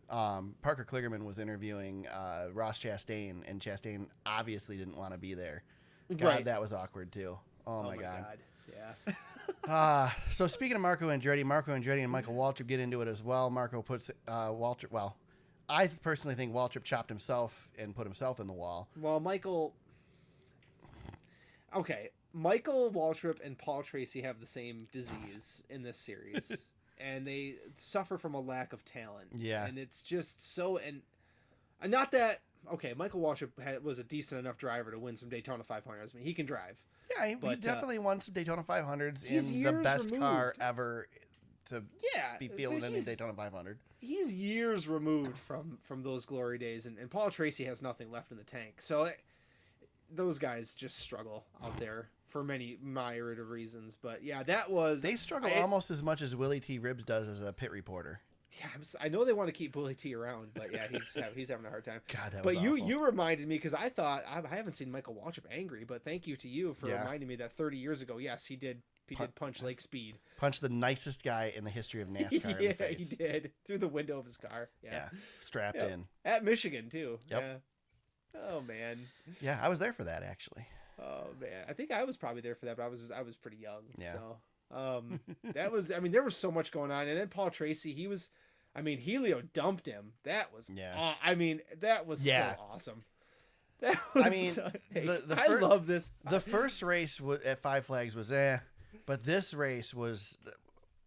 Parker Kligerman was interviewing Ross Chastain, and Chastain obviously didn't want to be there. God, that was awkward too. Oh my God. Yeah. So speaking of Marco Andretti and Michael Waltrip get into it as well. Marco puts Waltrip. Well, I personally think Waltrip chopped himself and put himself in the wall. Well, Michael Waltrip and Paul Tracy have the same disease in this series, and they suffer from a lack of talent. Yeah, and it's just so and not that Michael Waltrip was a decent enough driver to win some Daytona 500s. I mean, he can drive. Yeah, he definitely won some Daytona 500s in the best car ever to be fielded in the Daytona 500. He's years removed from those glory days, and Paul Tracy has nothing left in the tank. So those guys just struggle out there for many myriad of reasons. But yeah, they struggle almost as much as Willie T. Ribbs does as a pit reporter. Yeah, I know they want to keep Willie T around, but yeah, he's having a hard time. God, that was But awful. you reminded me, because I thought I haven't seen Michael Waltrip angry, but thank you to you for reminding me that 30 years ago, yes, he did punch Lake Speed. Punch the nicest guy in the history of NASCAR in the face. He did, through the window of his car. Yeah, strapped in. At Michigan, too. Yep. Yeah. Oh, man. Yeah, I was there for that, actually. Oh, man. I think I was probably there for that, but I was pretty young. Yeah. So, there was so much going on. And then Paul Tracy, Helio dumped him. That was, that was so awesome. That was, I love this. The first race at Five Flags was but this race was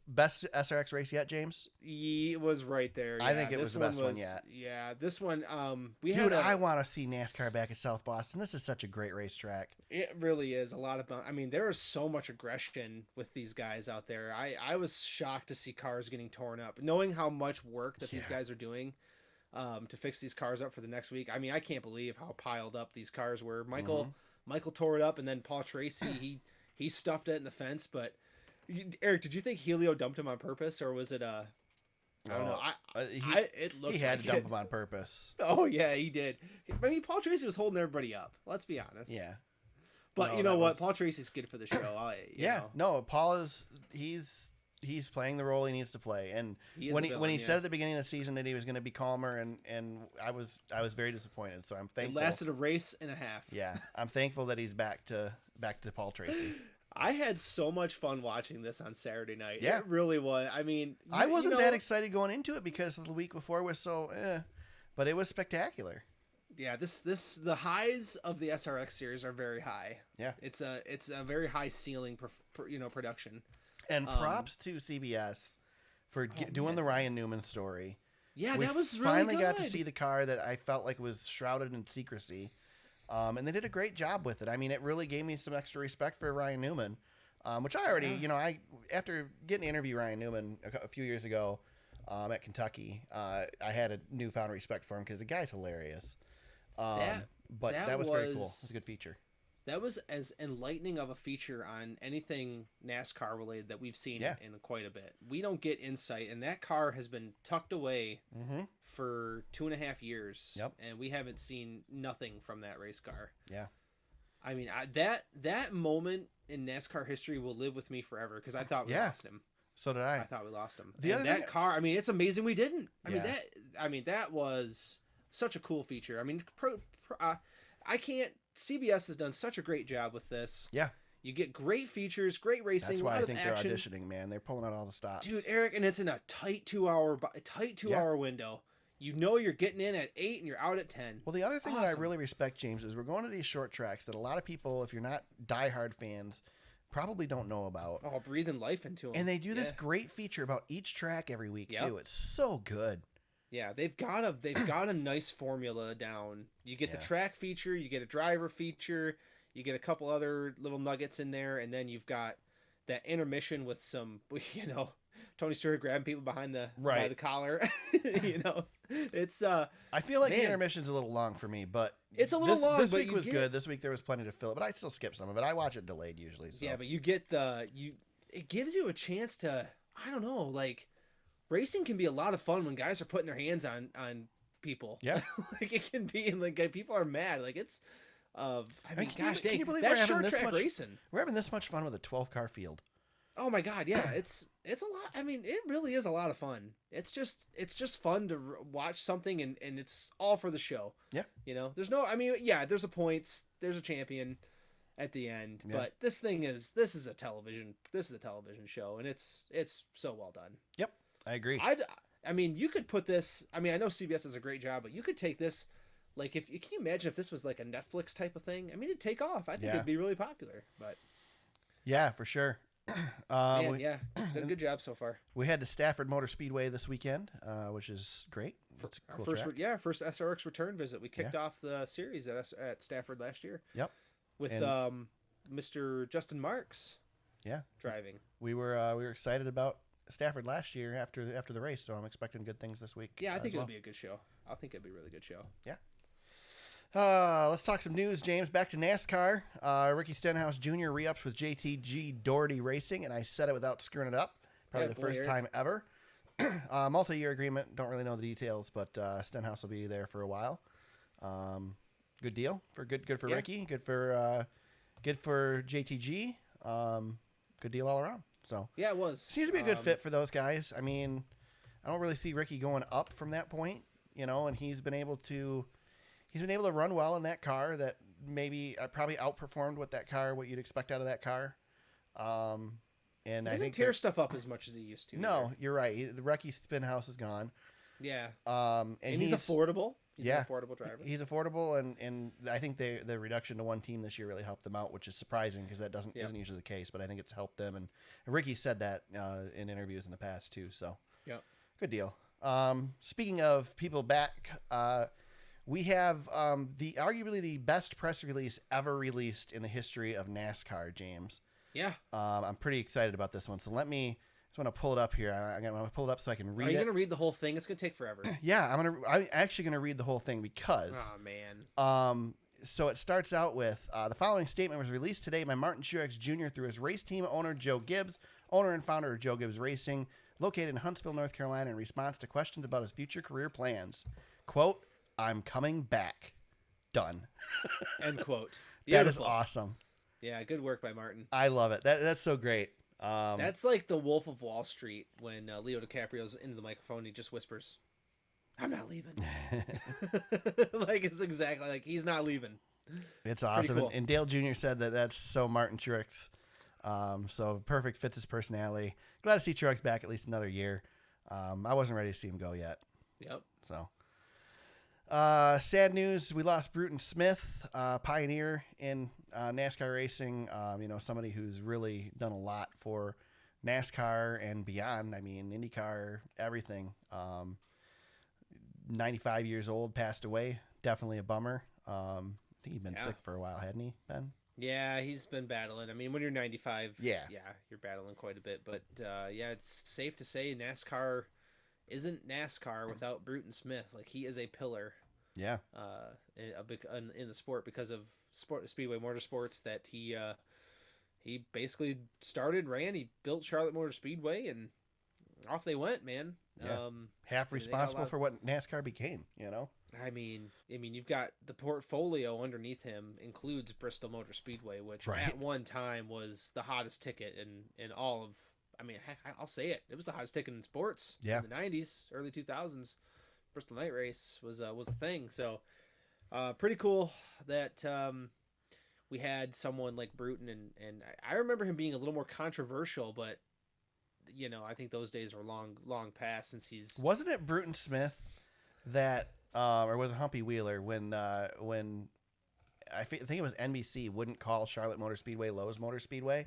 best SRX race yet, James? He was right there. Yeah. I think it was the best one yet. Yeah, this one, I want to see NASCAR back at South Boston. This is such a great racetrack. It really is. A lot of, there is so much aggression with these guys out there. I was shocked to see cars getting torn up, knowing how much work that these guys are doing to fix these cars up for the next week. I can't believe how piled up these cars were. Michael tore it up, and then Paul Tracy, he stuffed it in the fence. But Eric, did you think Helio dumped him on purpose, or was it I don't know. He had to dump him on purpose. Oh yeah, he did. Paul Tracy was holding everybody up. Let's be honest. Yeah. But you know what? Paul Tracy's good for the show. Paul is he's playing the role he needs to play. And when he said at the beginning of the season that he was going to be calmer, and I was very disappointed. So I'm thankful. It lasted a race and a half. Yeah, I'm thankful that he's back to Paul Tracy. I had so much fun watching this on Saturday night. Yeah. It really was. I wasn't that excited going into it because the week before was so but it was spectacular. Yeah, the highs of the SRX series are very high. Yeah. It's a very high ceiling production. And props to CBS for doing the Ryan Newman story. Yeah, that was really finally good. Got to see the car that I felt like was shrouded in secrecy. And they did a great job with it. It really gave me some extra respect for Ryan Newman, which I already, after getting to interview Ryan Newman a few years ago at Kentucky, I had a newfound respect for him because the guy's hilarious. That was very cool. It was a good feature. That was as enlightening of a feature on anything NASCAR related that we've seen in quite a bit. We don't get insight, and that car has been tucked away for 2.5 years. Yep. And we haven't seen nothing from that race car. Yeah. That moment in NASCAR history will live with me forever because I thought we lost him. So did I. I thought we lost him. That car, it's amazing we didn't. That was such a cool feature. CBS has done such a great job with this. Yeah. You get great features, great racing. That's why I think they're auditioning, man. They're pulling out all the stops. Dude, Eric, and it's in a tight 2-hour window. You're getting in at 8 and you're out at 10. Well, the other thing that I really respect, James, is we're going to these short tracks that a lot of people, if you're not diehard fans, probably don't know about. Oh, breathing life into them. And they do this great feature about each track every week too. It's so good. Yeah, they've got a nice formula down. You get the track feature, you get a driver feature, you get a couple other little nuggets in there, and then you've got that intermission with some, Tony Stewart grabbing people behind the by the collar. It's I feel like the intermission's a little long for me, but it's a little long. This week was good. This week there was plenty to fill it, but I still skip some of it. I watch it delayed usually. So. Yeah, but you get it gives you a chance to, I don't know, racing can be a lot of fun when guys are putting their hands on people. Yeah. It can be, and people are mad. I mean, gosh, can you believe that's short track racing. We're having this much fun with a 12-car field. Oh my God, yeah, it's a lot. I mean, it really is a lot of fun. It's just fun to watch something, and it's all for the show. Yeah, there's no. I mean, yeah, there's a points, there's a champion at the end, but this is a television show, and it's so well done. Yep, I agree. I mean, you could put this. I mean, I know CBS does a great job, but you could take this. Like, can you imagine if this was like a Netflix type of thing? I mean, it'd take off. I think it'd be really popular. But yeah, for sure. Done a good job so far. We had the Stafford Motor Speedway this weekend, which is great. It's a cool first SRX return visit. We kicked off the series at Stafford last year. Yep. With Mr. Justin Marks. Yeah. Driving. We were excited about Stafford last year after the race, so I'm expecting good things this week. Yeah, I think it'll be a good show. I think it'll be a really good show. Yeah. Let's talk some news, James. Back to NASCAR. Ricky Stenhouse Jr. re-ups with JTG Doherty Racing, and I said it without screwing it up. Probably the first time ever. Multi-year agreement. Don't really know the details, but Stenhouse will be there for a while. Good deal for good for Ricky. Good for JTG. Good deal all around. So yeah, it was. Seems to be a good fit for those guys. I mean, I don't really see Ricky going up from that point, and he's been able to run well in that car that maybe probably outperformed what you'd expect out of that car. And he doesn't tear stuff up as much as he used to. No, you're right. The Ricky Stenhouse is gone. Yeah. And he's affordable. He's an affordable driver. He's affordable, and I think the reduction to one team this year really helped them out, which is surprising because that isn't usually the case. But I think it's helped them, and Ricky said that in interviews in the past too. So yeah, good deal. Speaking of people back, we have arguably the best press release ever released in the history of NASCAR, James. Yeah. I'm pretty excited about this one. So I just want to pull it up here. I'm going to pull it up so I can read it. Are you going to read the whole thing? It's going to take forever. Yeah, I'm actually going to read the whole thing because... Oh, man. So it starts out with, the following statement was released today by Martin Truex Jr. through his race team owner, Joe Gibbs, owner and founder of Joe Gibbs Racing, located in Huntsville, North Carolina, in response to questions about his future career plans. Quote, "I'm coming back. Done." End quote. That is awesome. Yeah, good work by Martin. I love it. That's so great. That's like the Wolf of Wall Street when Leo DiCaprio's into the microphone. He just whispers, "I'm not leaving." Like it's exactly like he's not leaving. It's awesome. Cool. And Dale Jr. said that's so Martin Truex. So perfect, fits his personality. Glad to see Truex back at least another year. I wasn't ready to see him go yet. Yep. So sad news. We lost Bruton Smith, pioneer in NASCAR racing. Somebody who's really done a lot for NASCAR and beyond. I mean, IndyCar, everything. 95 years old, passed away. Definitely a bummer. I think he'd been sick for a while, hadn't he, Ben? Yeah, he's been battling. I mean, when you're 95, you're battling quite a bit. But it's safe to say NASCAR isn't NASCAR without Bruton Smith. Like, he is a pillar. Yeah. In the sport because of Speedway Motorsports that he basically ran. He built Charlotte Motor Speedway, and off they went, man. Yeah. Half responsible for what NASCAR became, I mean, you've got the portfolio underneath him includes Bristol Motor Speedway, which at one time was the hottest ticket in all of. I mean, heck, I'll say it. It was the hottest ticket in sports. Yeah. In the 90s, early 2000s, Bristol Night Race was a thing. So, pretty cool that we had someone like Bruton, and I remember him being a little more controversial, but I think those days were long past since he's. Wasn't it Bruton Smith that? Or was it Humpy Wheeler when I think it was NBC wouldn't call Charlotte Motor Speedway Lowe's Motor Speedway?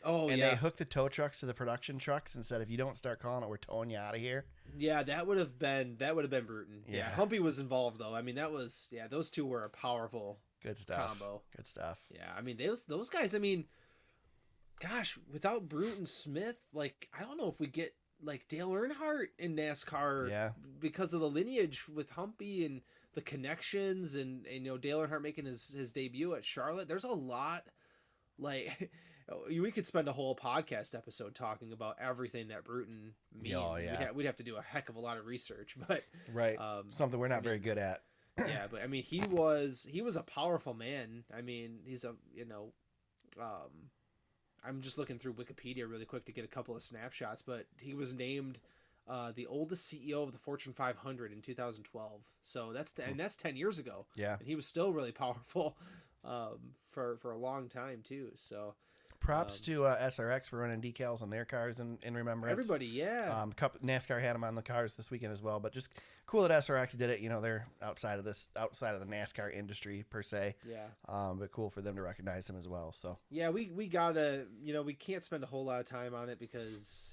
Oh, and they hooked the tow trucks to the production trucks and said, if you don't start calling it, we're towing you out of here. Yeah, that would have been Bruton. Yeah. Humpy was involved though. I mean, those two were a powerful combo. Good stuff. Yeah, I mean those guys. I mean, gosh, without Bruton Smith, like I don't know if we get like Dale Earnhardt in NASCAR. Because of the lineage with Humpy and the connections and Dale Earnhardt making his debut at Charlotte. There's a lot like. We could spend a whole podcast episode talking about everything that Bruton means. Oh, yeah. We'd have to do a heck of a lot of research, but something we're not very good at. Yeah, but I mean, he was a powerful man. I mean, he's a I'm just looking through Wikipedia really quick to get a couple of snapshots, but he was named the oldest CEO of the Fortune 500 in 2012. So that's 10 years ago. Yeah, and he was still really powerful for a long time too. So props to SRX for running decals on their cars in remembrance. Everybody, yeah. NASCAR had them on the cars this weekend as well, but just cool that SRX did it. You know, they're outside of the NASCAR industry per se. Yeah. But cool for them to recognize them as well. So yeah, we gotta, we can't spend a whole lot of time on it because,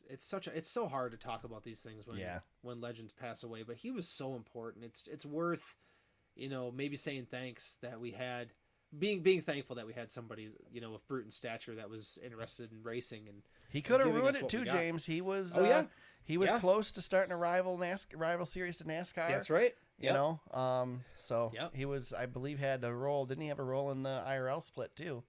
it's so hard to talk about these things when legends pass away. But he was so important. It's worth, maybe saying thanks that we had. Being thankful that we had somebody, of Bruton stature that was interested in racing, and he could have ruined it too, James. He was, he was close to starting a rival series to NASCAR. That's right. So he was, I believe, had a role. Didn't he have a role in the IRL split too?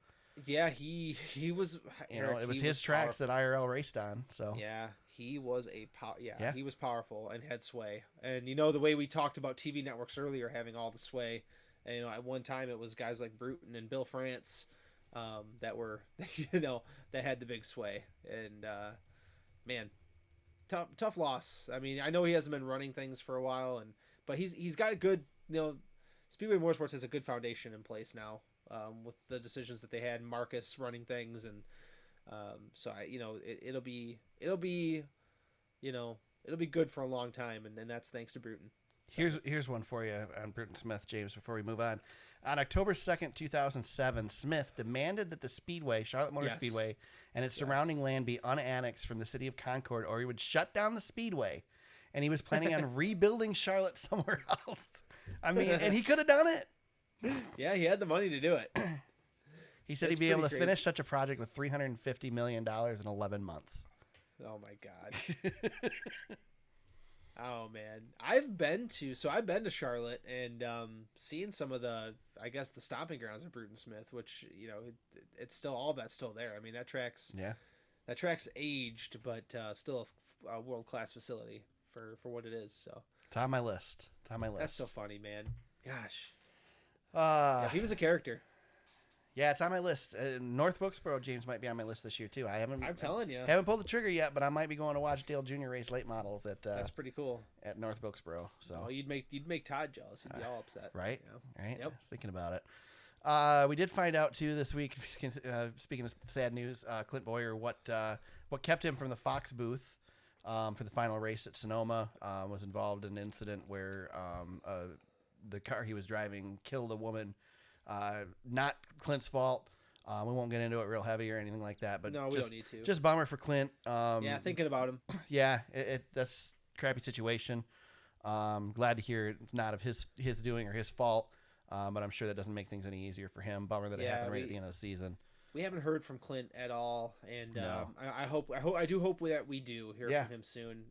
Yeah, he was. It was his tracks that IRL raced on. So yeah, he was he was powerful and had sway. And the way we talked about TV networks earlier having all the sway. And, at one time it was guys like Bruton and Bill France that were, that had the big sway. And, man, tough loss. I mean, I know he hasn't been running things for a while, but he's got a good, Speedway Motorsports has a good foundation in place now with the decisions that they had, Marcus running things. And so, it'll be good for a long time. And that's thanks to Bruton. Here's one for you on Bruton Smith, James, before we move on. On October 2nd, 2007, Smith demanded that the Speedway, Charlotte Motor Speedway, and its surrounding land be unannexed from the city of Concord, or he would shut down the Speedway. And he was planning on rebuilding Charlotte somewhere else. I mean, and he could have done it. Yeah, he had the money to do it. He said he'd be able to finish such a project with $350 million in 11 months. Oh, my God. Oh man, I've been to Charlotte and seeing some of the stomping grounds of Bruton Smith, which it's still all that's still there. I mean that track's aged, but still a world class facility for what it is. So it's on my list. That's so funny, man. Gosh, he was a character. Yeah, it's on my list. North Wilkesboro, James, might be on my list this year too. I'm telling you, haven't pulled the trigger yet, but I might be going to watch Dale Jr. race late models at. That's pretty cool. At North Wilkesboro, so you'd make Todd jealous. He'd be all upset, right? Right. Yep. I was thinking about it. We did find out too this week. Speaking of sad news, Clint Boyer, what kept him from the Fox booth for the final race at Sonoma was involved in an incident where the car he was driving killed a woman. Not Clint's fault. We won't get into it real heavy or anything like that. But no, we don't need to. Just bummer for Clint. Thinking about him. Yeah, that's a crappy situation. Glad to hear it's not of his doing or his fault. But I'm sure that doesn't make things any easier for him. Bummer that it happened right at the end of the season. We haven't heard from Clint at all, and no. I do hope that we do hear from him soon.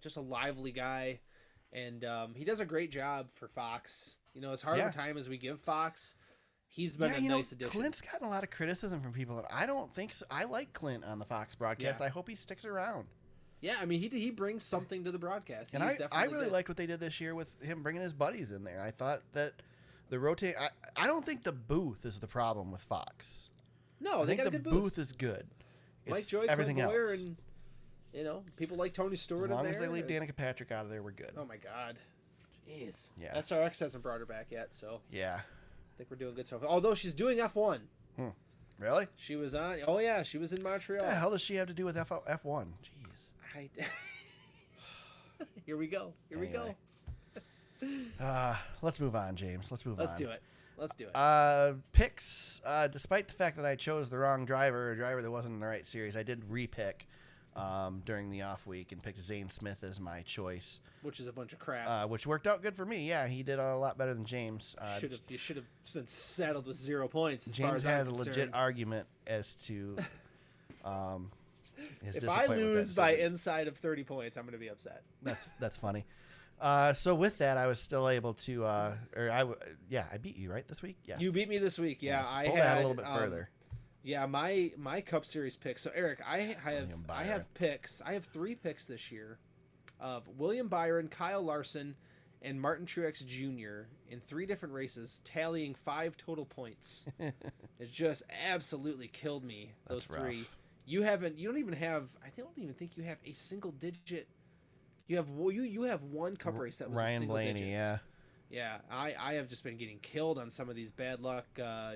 Just a lively guy, and he does a great job for Fox. As hard of a time as we give Fox. He's been a nice addition. Clint's gotten a lot of criticism from people, and I don't think so. I like Clint on the Fox broadcast. I hope he sticks around. Yeah, I mean, he brings something to the broadcast. And I really liked what they did this year with him bringing his buddies in there. I thought that the rotate. I don't think the booth is the problem with Fox. No, I think the booth is good. Mike Joy, everything Clint Boyer, else. And people like Tony Stewart. As long as they leave Danica Patrick out of there, we're good. Oh my God, jeez. Yeah. SRX hasn't brought her back yet, so yeah. I think we're doing good so far. Although she's doing F1. Really? She was on. Oh yeah, she was in Montreal. What the hell does she have to do with F1? Jeez. Here we go. We go. Let's move on, James. Let's move on. Let's do it. Picks. Despite the fact that I chose the wrong driver, a driver that wasn't in the right series, I did repick during the off week and picked Zane Smith as my choice, which is a bunch of crap. Which worked out good for me. Yeah, he did a lot better than James. You should have been saddled with 0 points. James has a legit argument as to his if I lose by inside of 30 points, I'm going to be upset. That's funny. So with that, I was still able to, I beat you right this week. Yes, you beat me this week. Yeah, yes. I had that a little bit further. Yeah, my Cup Series picks. So Eric, I have picks. I have 3 picks this year, of William Byron, Kyle Larson, and Martin Truex Jr. in 3 different races, tallying 5 total points. It just absolutely killed me. Those That's 3. rough. You don't even have. I don't even think you have a single digit. You have one Cup race that was Ryan a single Blaney. digits. Yeah. I have just been getting killed on some of these bad luck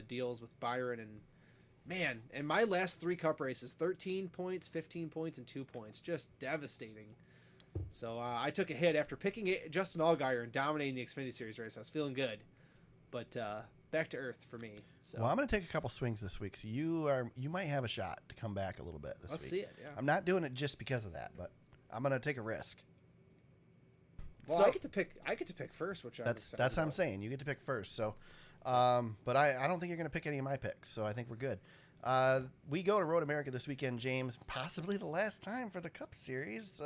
deals with Byron and my last 3 Cup races, 13 points, 15 points, and 2 points, just devastating. So I took a hit after picking Justin Allgaier and dominating the Xfinity Series race. I was feeling good, but back to earth for me. So. Well, I'm going to take a couple swings this week, so you might have a shot to come back a little bit this week. Let's see it. Yeah. I'm not doing it just because of that, but I'm going to take a risk. Well, so, I get to pick first, which that's what I'm saying. You get to pick first. So, but I don't think you're going to pick any of my picks, so I think we're good. We go to Road America this weekend, James. Possibly the last time for the Cup Series.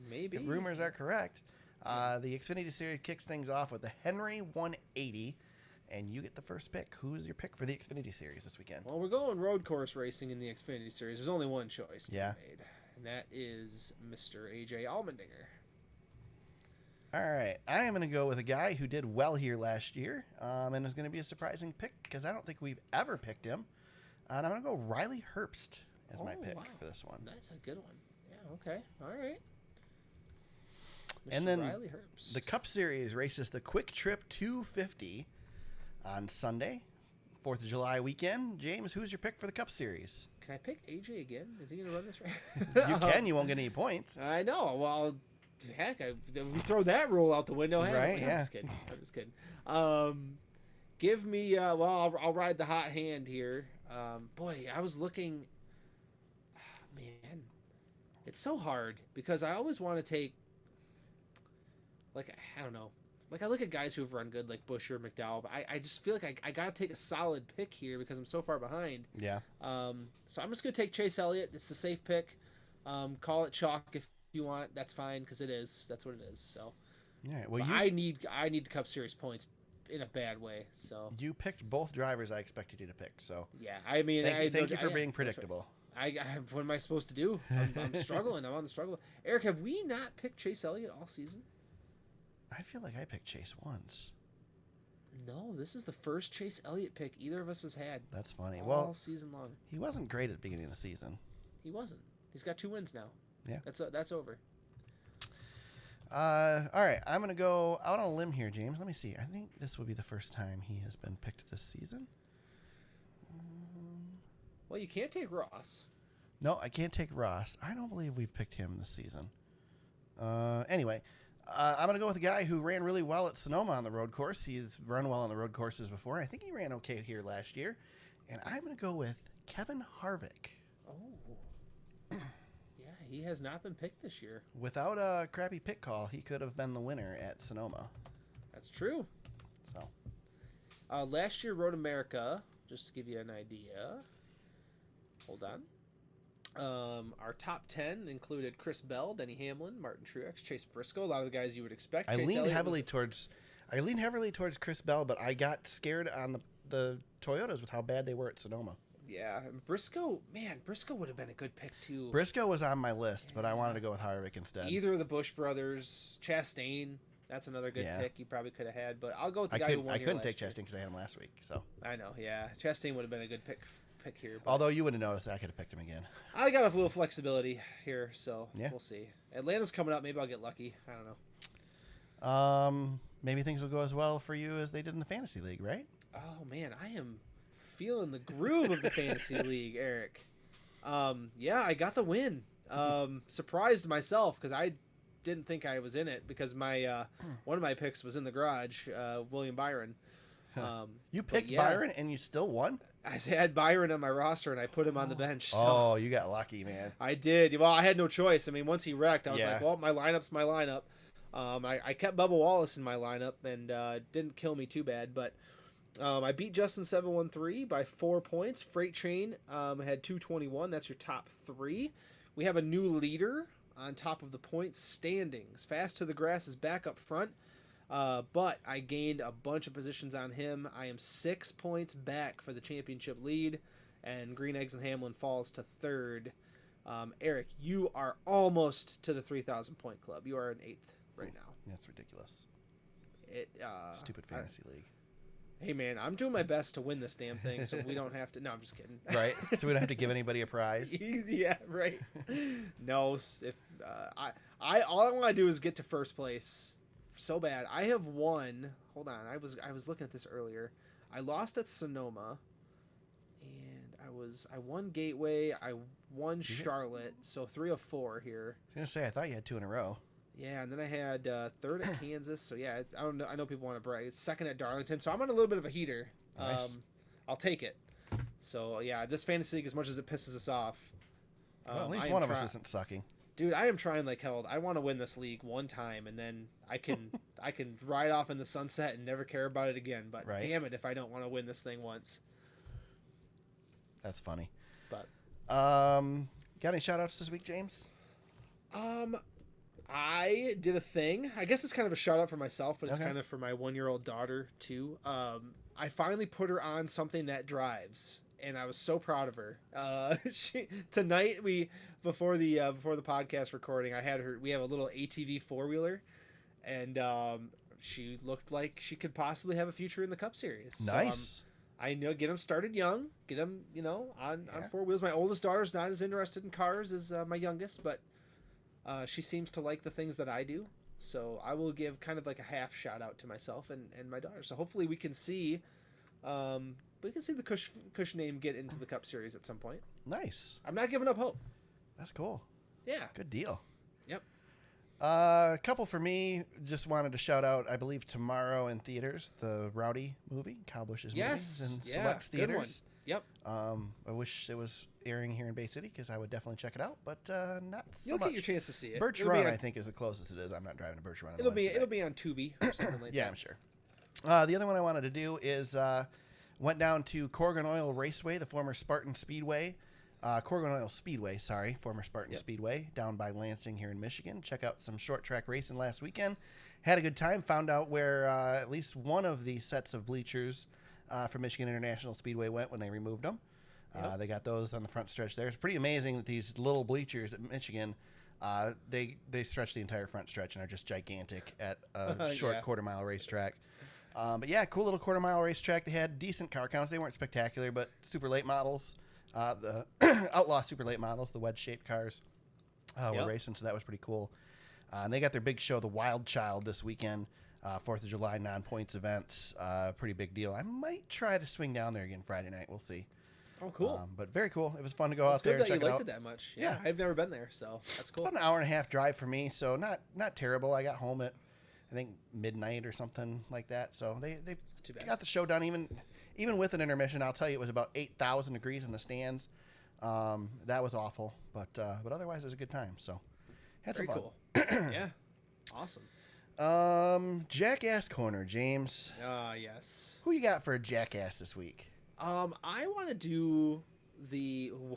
Maybe if rumors are correct. The Xfinity Series kicks things off with the Henry 180, and you get the first pick. Who's your pick for the Xfinity Series this weekend? Well, we're going road course racing in the Xfinity Series. There's only one choice to be made, and that is Mr. AJ Allmendinger. All right, I am going to go with a guy who did well here last year, and is going to be a surprising pick because I don't think we've ever picked him. And I'm going to go Riley Herbst as my pick for this one. That's a good one. Yeah, okay. All right. Mr. And then Riley Herbst. The Cup Series races the Quick Trip 250 on Sunday, 4th of July weekend. James, who's your pick for the Cup Series? Can I pick AJ again? Is he going to run this race? You can. You won't get any points. I know. Well, heck, we throw that rule out the window. Hey, right, yeah. I'm just kidding. Give me, I'll ride the hot hand here. Boy, I was looking, man, it's so hard because I always want to take, like, I don't know, like I look at guys who've run good like Buescher, McDowell, but I just feel like I got to take a solid pick here because I'm so far behind. Yeah. So I'm just going to take Chase Elliott. It's the safe pick. Call it chalk if you want. That's fine because it is. That's what it is. So All right. Well, I need the Cup Series points in a bad way. So you picked both drivers I expected you to pick. So yeah, I mean, thank you for being predictable. What am I supposed to do? I'm struggling. I'm on the struggle. Eric, have we not picked Chase Elliott all season? I feel like I picked Chase once. No, this is the first Chase Elliott pick either of us has had. That's funny. All season long. He wasn't great at the beginning of the season. He wasn't. He's got 2 wins now. Yeah. That's over. All right, I'm going to go out on a limb here, James. Let me see. I think this will be the first time he has been picked this season. Well, you can't take Ross. No, I can't take Ross. I don't believe we've picked him this season. Anyway, I'm going to go with a guy who ran really well at Sonoma on the road course. He's run well on the road courses before. I think he ran okay here last year. And I'm going to go with Kevin Harvick. Oh. Yeah, he has not been picked this year. Without a crappy pit call, he could have been the winner at Sonoma. That's true. So, last year, Road America, just to give you an idea. Hold on. Our top 10 included Chris Bell, Denny Hamlin, Martin Truex, Chase Briscoe, a lot of the guys you would expect. I leaned heavily towards Chris Bell, but I got scared on the Toyotas with how bad they were at Sonoma. Yeah, Briscoe would have been a good pick too. Briscoe was on my list, but I wanted to go with Harvick instead. Either of the Busch brothers, Chastain, that's another good pick you probably could have had, but I'll go with the guy who won. I couldn't take Chastain because I had him last week. So I know, yeah, Chastain would have been a good pick here. But although you wouldn't have noticed, I could have picked him again. I got a little flexibility here, so we'll see. Atlanta's coming up. Maybe I'll get lucky. I don't know. Maybe things will go as well for you as they did in the fantasy league, right? Oh man, I am feeling the groove of the fantasy league, Eric. Yeah, I got the win. Surprised myself because I didn't think I was in it because my one of my picks was in the garage, William Byron. You picked Byron and you still won? I had Byron on my roster and I put him on the bench. So oh, you got lucky, man. I did. Well, I had no choice. I mean, once he wrecked, I was like, well, my lineup's my lineup. I kept Bubba Wallace in my lineup and didn't kill me too bad, but I beat Justin 713 by 4 points. Freight Train had 221. That's your top 3. We have a new leader on top of the points standings. Fast to the Grass is back up front, but I gained a bunch of positions on him. I am 6 points back for the championship lead, and Green Eggs and Hamlin falls to 3rd. Eric, you are almost to the 3,000 point club. You are in 8th right now. That's ridiculous. Stupid fantasy league. Hey, man, I'm doing my best to win this damn thing, so we don't have to... No, I'm just kidding. Right? So we don't have to give anybody a prize? Yeah, right. No, if all I want to do is get to first place so bad. I have won... Hold on, I was looking at this earlier. I lost at Sonoma, and I won Gateway, I won Charlotte, so 3 of 4 here. I was going to say, I thought you had 2 in a row. Yeah, and then I had 3rd at Kansas. So yeah, I don't know. I know people want to brag. It's 2nd at Darlington, so I'm on a little bit of a heater. Nice. I'll take it. So yeah, this fantasy league, as much as it pisses us off, well, at least one of us isn't sucking. Dude, I am trying like hell. I want to win this league one time, and then I can ride off in the sunset and never care about it again. But damn it, if I don't want to win this thing once. That's funny. But got any shout outs this week, James? I did a thing. I guess it's kind of a shout out for myself, but it's kind of for my 1-year-old daughter too. I finally put her on something that drives, and I was so proud of her. Tonight before the podcast recording, we have a little ATV 4-wheeler, and she looked like she could possibly have a future in the Cup Series. Nice. So, I know, get them started young, get them, on 4 wheels. My oldest daughter's not as interested in cars as my youngest, but she seems to like the things that I do. So I will give kind of like a half shout out to myself and my daughter. So hopefully we can see the Cush name get into the Cup Series at some point. Nice. I'm not giving up hope. That's cool. Yeah. Good deal. Yep. A couple for me. Just wanted to shout out, I believe tomorrow in theaters, the Rowdy movie, Kyle Busch's movie, in select theaters. Yep. I wish it was airing here in Bay City because I would definitely check it out, but not so You'll much. Get your chance to see it. Birch Run, I think, is the closest it is. I'm not driving to Birch Run. It'll be on Tubi or something like that. Yeah, I'm sure. The other one I wanted to do is went down to Corgan Oil Raceway, the former Spartan Speedway. Corgan Oil Speedway, former Spartan Speedway, down by Lansing here in Michigan. Check out some short track racing last weekend. Had a good time. Found out where at least one of the sets of bleachers from Michigan International Speedway went when they removed them. They got those on the front stretch there. It's pretty amazing that these little bleachers at Michigan, they stretch the entire front stretch and are just gigantic at a short quarter-mile racetrack. But yeah, cool little quarter-mile racetrack. They had decent car counts. They weren't spectacular, but super late models, the Outlaw super late models, the wedge-shaped cars were racing, so that was pretty cool. And they got their big show, the Wild Child, this weekend. 4th of July non-points events, pretty big deal. I might try to swing down there again Friday night. We'll see. Oh, cool. But very cool. It was fun to go out there and check it out. It's good that you liked it that much. Yeah, I've never been there, so that's cool. About an hour and a half drive for me, so not terrible. I got home at, I think, midnight or something like that. So they got the show done even with an intermission. I'll tell you, it was about 8,000 degrees in the stands. That was awful, but otherwise it was a good time. So had some fun. Cool. Yeah, awesome. Jackass Corner, James. Yes. Who you got for a jackass this week? I want to do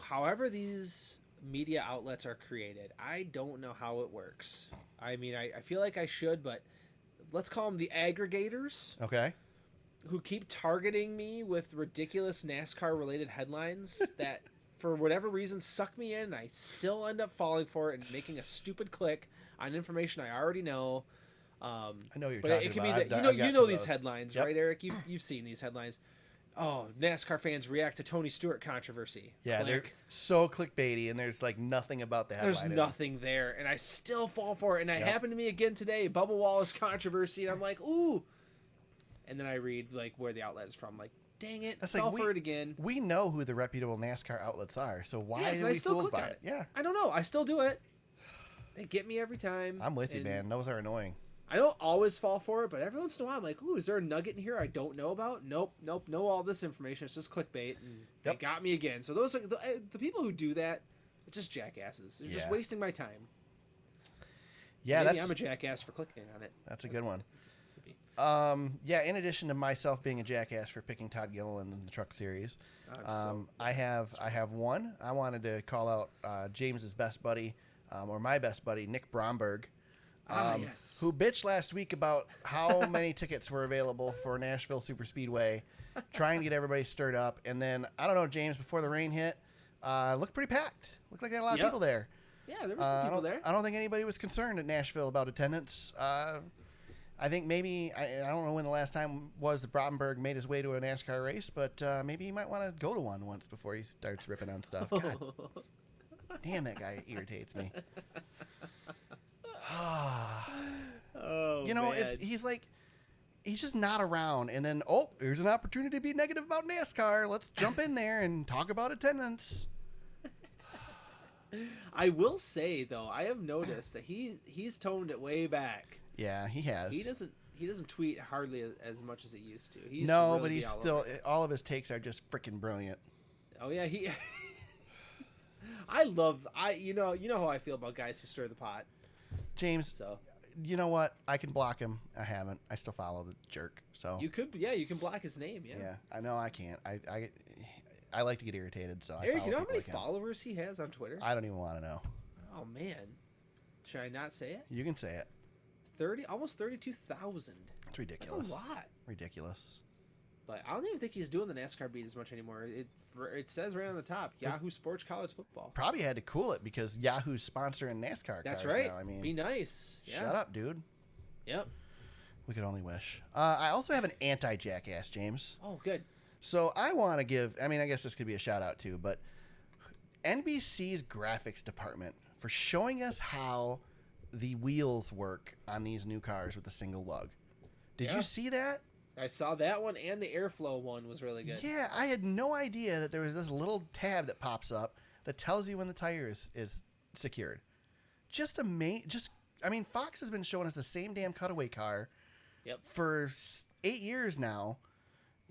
however these media outlets are created. I don't know how it works. I mean, I feel like I should, but let's call them the aggregators. Okay. Who keep targeting me with ridiculous NASCAR-related headlines that, for whatever reason, suck me in, and I still end up falling for it and making a stupid click on information I already know. I know you're talking about. But you know these headlines, right, Eric? You've seen these headlines. Oh, NASCAR fans react to Tony Stewart controversy. Yeah, they're so clickbaity, and there's like nothing about the headline. There's nothing there, and I still fall for it. And it happened to me again today. Bubba Wallace controversy, and I'm like, ooh. And then I read like where the outlet is from. Like, dang it, fell for it again. We know who the reputable NASCAR outlets are, so why are we fooled by it? Yeah, I don't know. I still do it. They get me every time. I'm with you, man. Those are annoying. I don't always fall for it, but every once in a while I'm like, ooh, is there a nugget in here I don't know about? Nope, know all this information. It's just clickbait, and they got me again. So those are the people who do that are just jackasses. They're just wasting my time. Yeah, Maybe I'm a jackass for clicking on it. That's a good one. In addition to myself being a jackass for picking Todd Gilliland in the Truck Series, I have one. I wanted to call out James's best buddy, or my best buddy, Nick Bromberg. Who bitched last week about how many tickets were available for Nashville Super Speedway, trying to get everybody stirred up. And then, I don't know, James, before the rain hit, looked pretty packed. Looked like they had a lot of people there. Yeah, there were some people there. I don't think anybody was concerned at Nashville about attendance. I I think maybe, I don't know when the last time was that Brottenberg made his way to a NASCAR race, but maybe he might want to go to one once before he starts ripping on stuff. God damn, that guy irritates me. Oh, you know, man. he's just not around. And then, here's an opportunity to be negative about NASCAR. Let's jump in there and talk about attendance. I will say, though, I have noticed that he's toned it way back. Yeah, he has. He doesn't tweet hardly as much as he used to. But he's still, all of his takes are just freaking brilliant. Oh yeah, you know how I feel about guys who stir the pot. James, so you know what? I can block him. I haven't. I still follow the jerk. So you can block his name. Yeah, I know I can't. I like to get irritated, so Eric, you know how many followers he has on Twitter? I don't even want to know. Oh man, should I not say it? You can say it. Almost 32,000. That's ridiculous. That's a lot. Ridiculous. But I don't even think he's doing the NASCAR beat as much anymore. It says right on the top, Yahoo Sports College Football. Probably had to cool it because Yahoo's sponsoring NASCAR That's cars right. now. I mean, be nice. Yeah. Shut up, dude. Yep. We could only wish. I also have an anti-jackass, James. Oh, good. So I want to give, I guess this could be a shout out too, but NBC's graphics department for showing us how the wheels work on these new cars with a single lug. Did you see that? I saw that one, and the airflow one was really good. Yeah, I had no idea that there was this little tab that pops up that tells you when the tire is secured. Fox has been showing us the same damn cutaway car for 8 years now,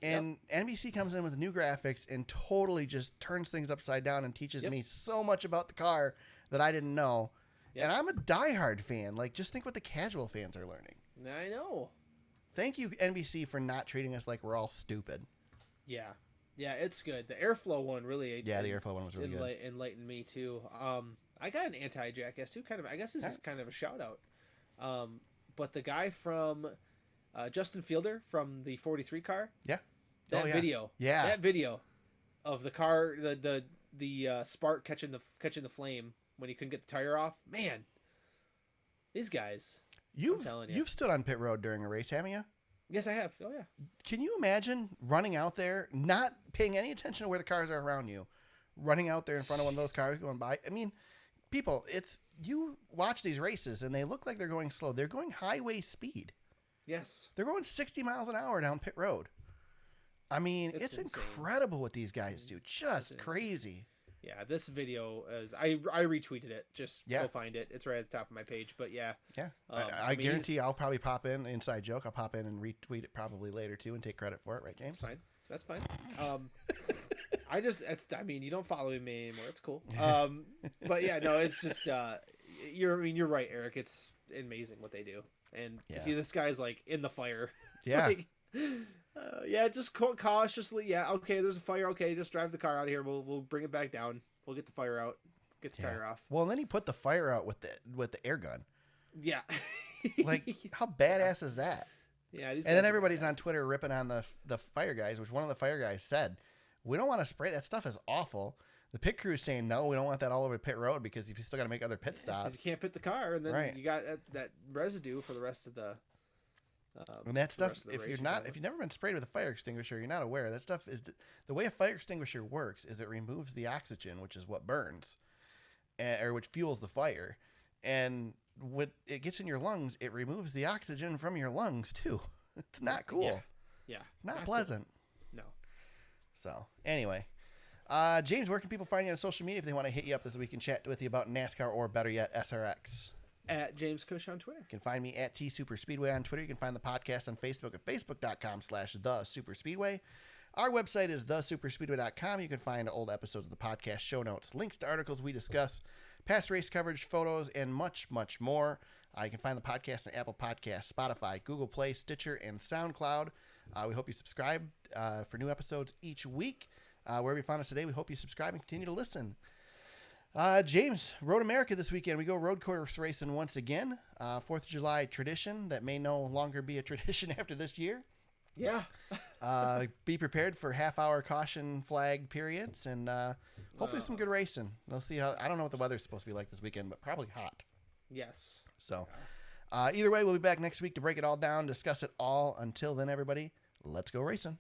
and NBC comes in with new graphics and totally just turns things upside down and teaches me so much about the car that I didn't know. Yep. And I'm a diehard fan. Like, just think what the casual fans are learning. I know. Thank you, NBC, for not treating us like we're all stupid. Yeah. Yeah, it's good. The airflow one really... Yeah, the airflow one was really good. Enlightened me, too. I got an anti-jackass, too. I guess this is kind of a shout-out. But the guy from... Justin Fielder from the 43 car. Yeah. That video. Yeah. That video of the car, the spark catching the flame when he couldn't get the tire off. Man, these guys... You've stood on pit road during a race, haven't you? Yes, I have. Oh, yeah. Can you imagine running out there, not paying any attention to where the cars are around you, running out there in front of one of those cars going by? I mean, people, you watch these races, and they look like they're going slow. They're going highway speed. Yes. They're going 60 miles an hour down pit road. I mean, it's incredible what these guys do. Just crazy. Yeah, this video is I retweeted it. Just go find it. It's right at the top of my page. But yeah. I guarantee I'll probably pop in, inside joke, I'll pop in and retweet it probably later too and take credit for it, right, James? That's fine. You don't follow me anymore. It's cool. But yeah, no, it's just you're right, Eric. It's amazing what they do. And this guy's like in the fire. Yeah. Just cautiously. Yeah, okay, there's a fire. Okay, just drive the car out of here. We'll bring it back down. We'll get the fire out. Get the tire off. Well, and then he put the fire out with the air gun. Yeah. Like, how badass is that? Yeah. And then everybody's on Twitter ripping on the fire guys, which one of the fire guys said, "We don't want to spray. That stuff is awful." The pit crew is saying, "No, we don't want that all over pit road because you still got to make other pit stops. You can't pit the car, and then you got that residue for the rest of the." And that stuff, if you've never been sprayed with a fire extinguisher, you're not aware. That stuff is the way a fire extinguisher works. Is it removes the oxygen, which is what burns, or which fuels the fire, and when it gets in your lungs, it removes the oxygen from your lungs too. It's not cool. Yeah. It's not pleasant. Cool. No. So anyway, James, where can people find you on social media if they want to hit you up this week and chat with you about NASCAR or better yet SRX? At James Cush on Twitter. You can find me at TSuperspeedway on Twitter. You can find the podcast on Facebook at facebook.com/TheSuperspeedway. Our website is thesuperspeedway.com. You can find old episodes of the podcast, show notes, links to articles we discuss, past race coverage, photos, and much, much more. You can find the podcast on Apple Podcasts, Spotify, Google Play, Stitcher, and SoundCloud. We hope you subscribe for new episodes each week. Wherever you found us today, we hope you subscribe and continue to listen. James, Road America this weekend. We go road course racing once again. 4th of July tradition that may no longer be a tradition after this year. Yeah. Be prepared for half-hour caution flag periods and hopefully some good racing. We'll see how. I don't know what the weather's supposed to be like this weekend, but probably hot. Yes. So, Either way, we'll be back next week to break it all down, discuss it all. Until then, everybody, let's go racing.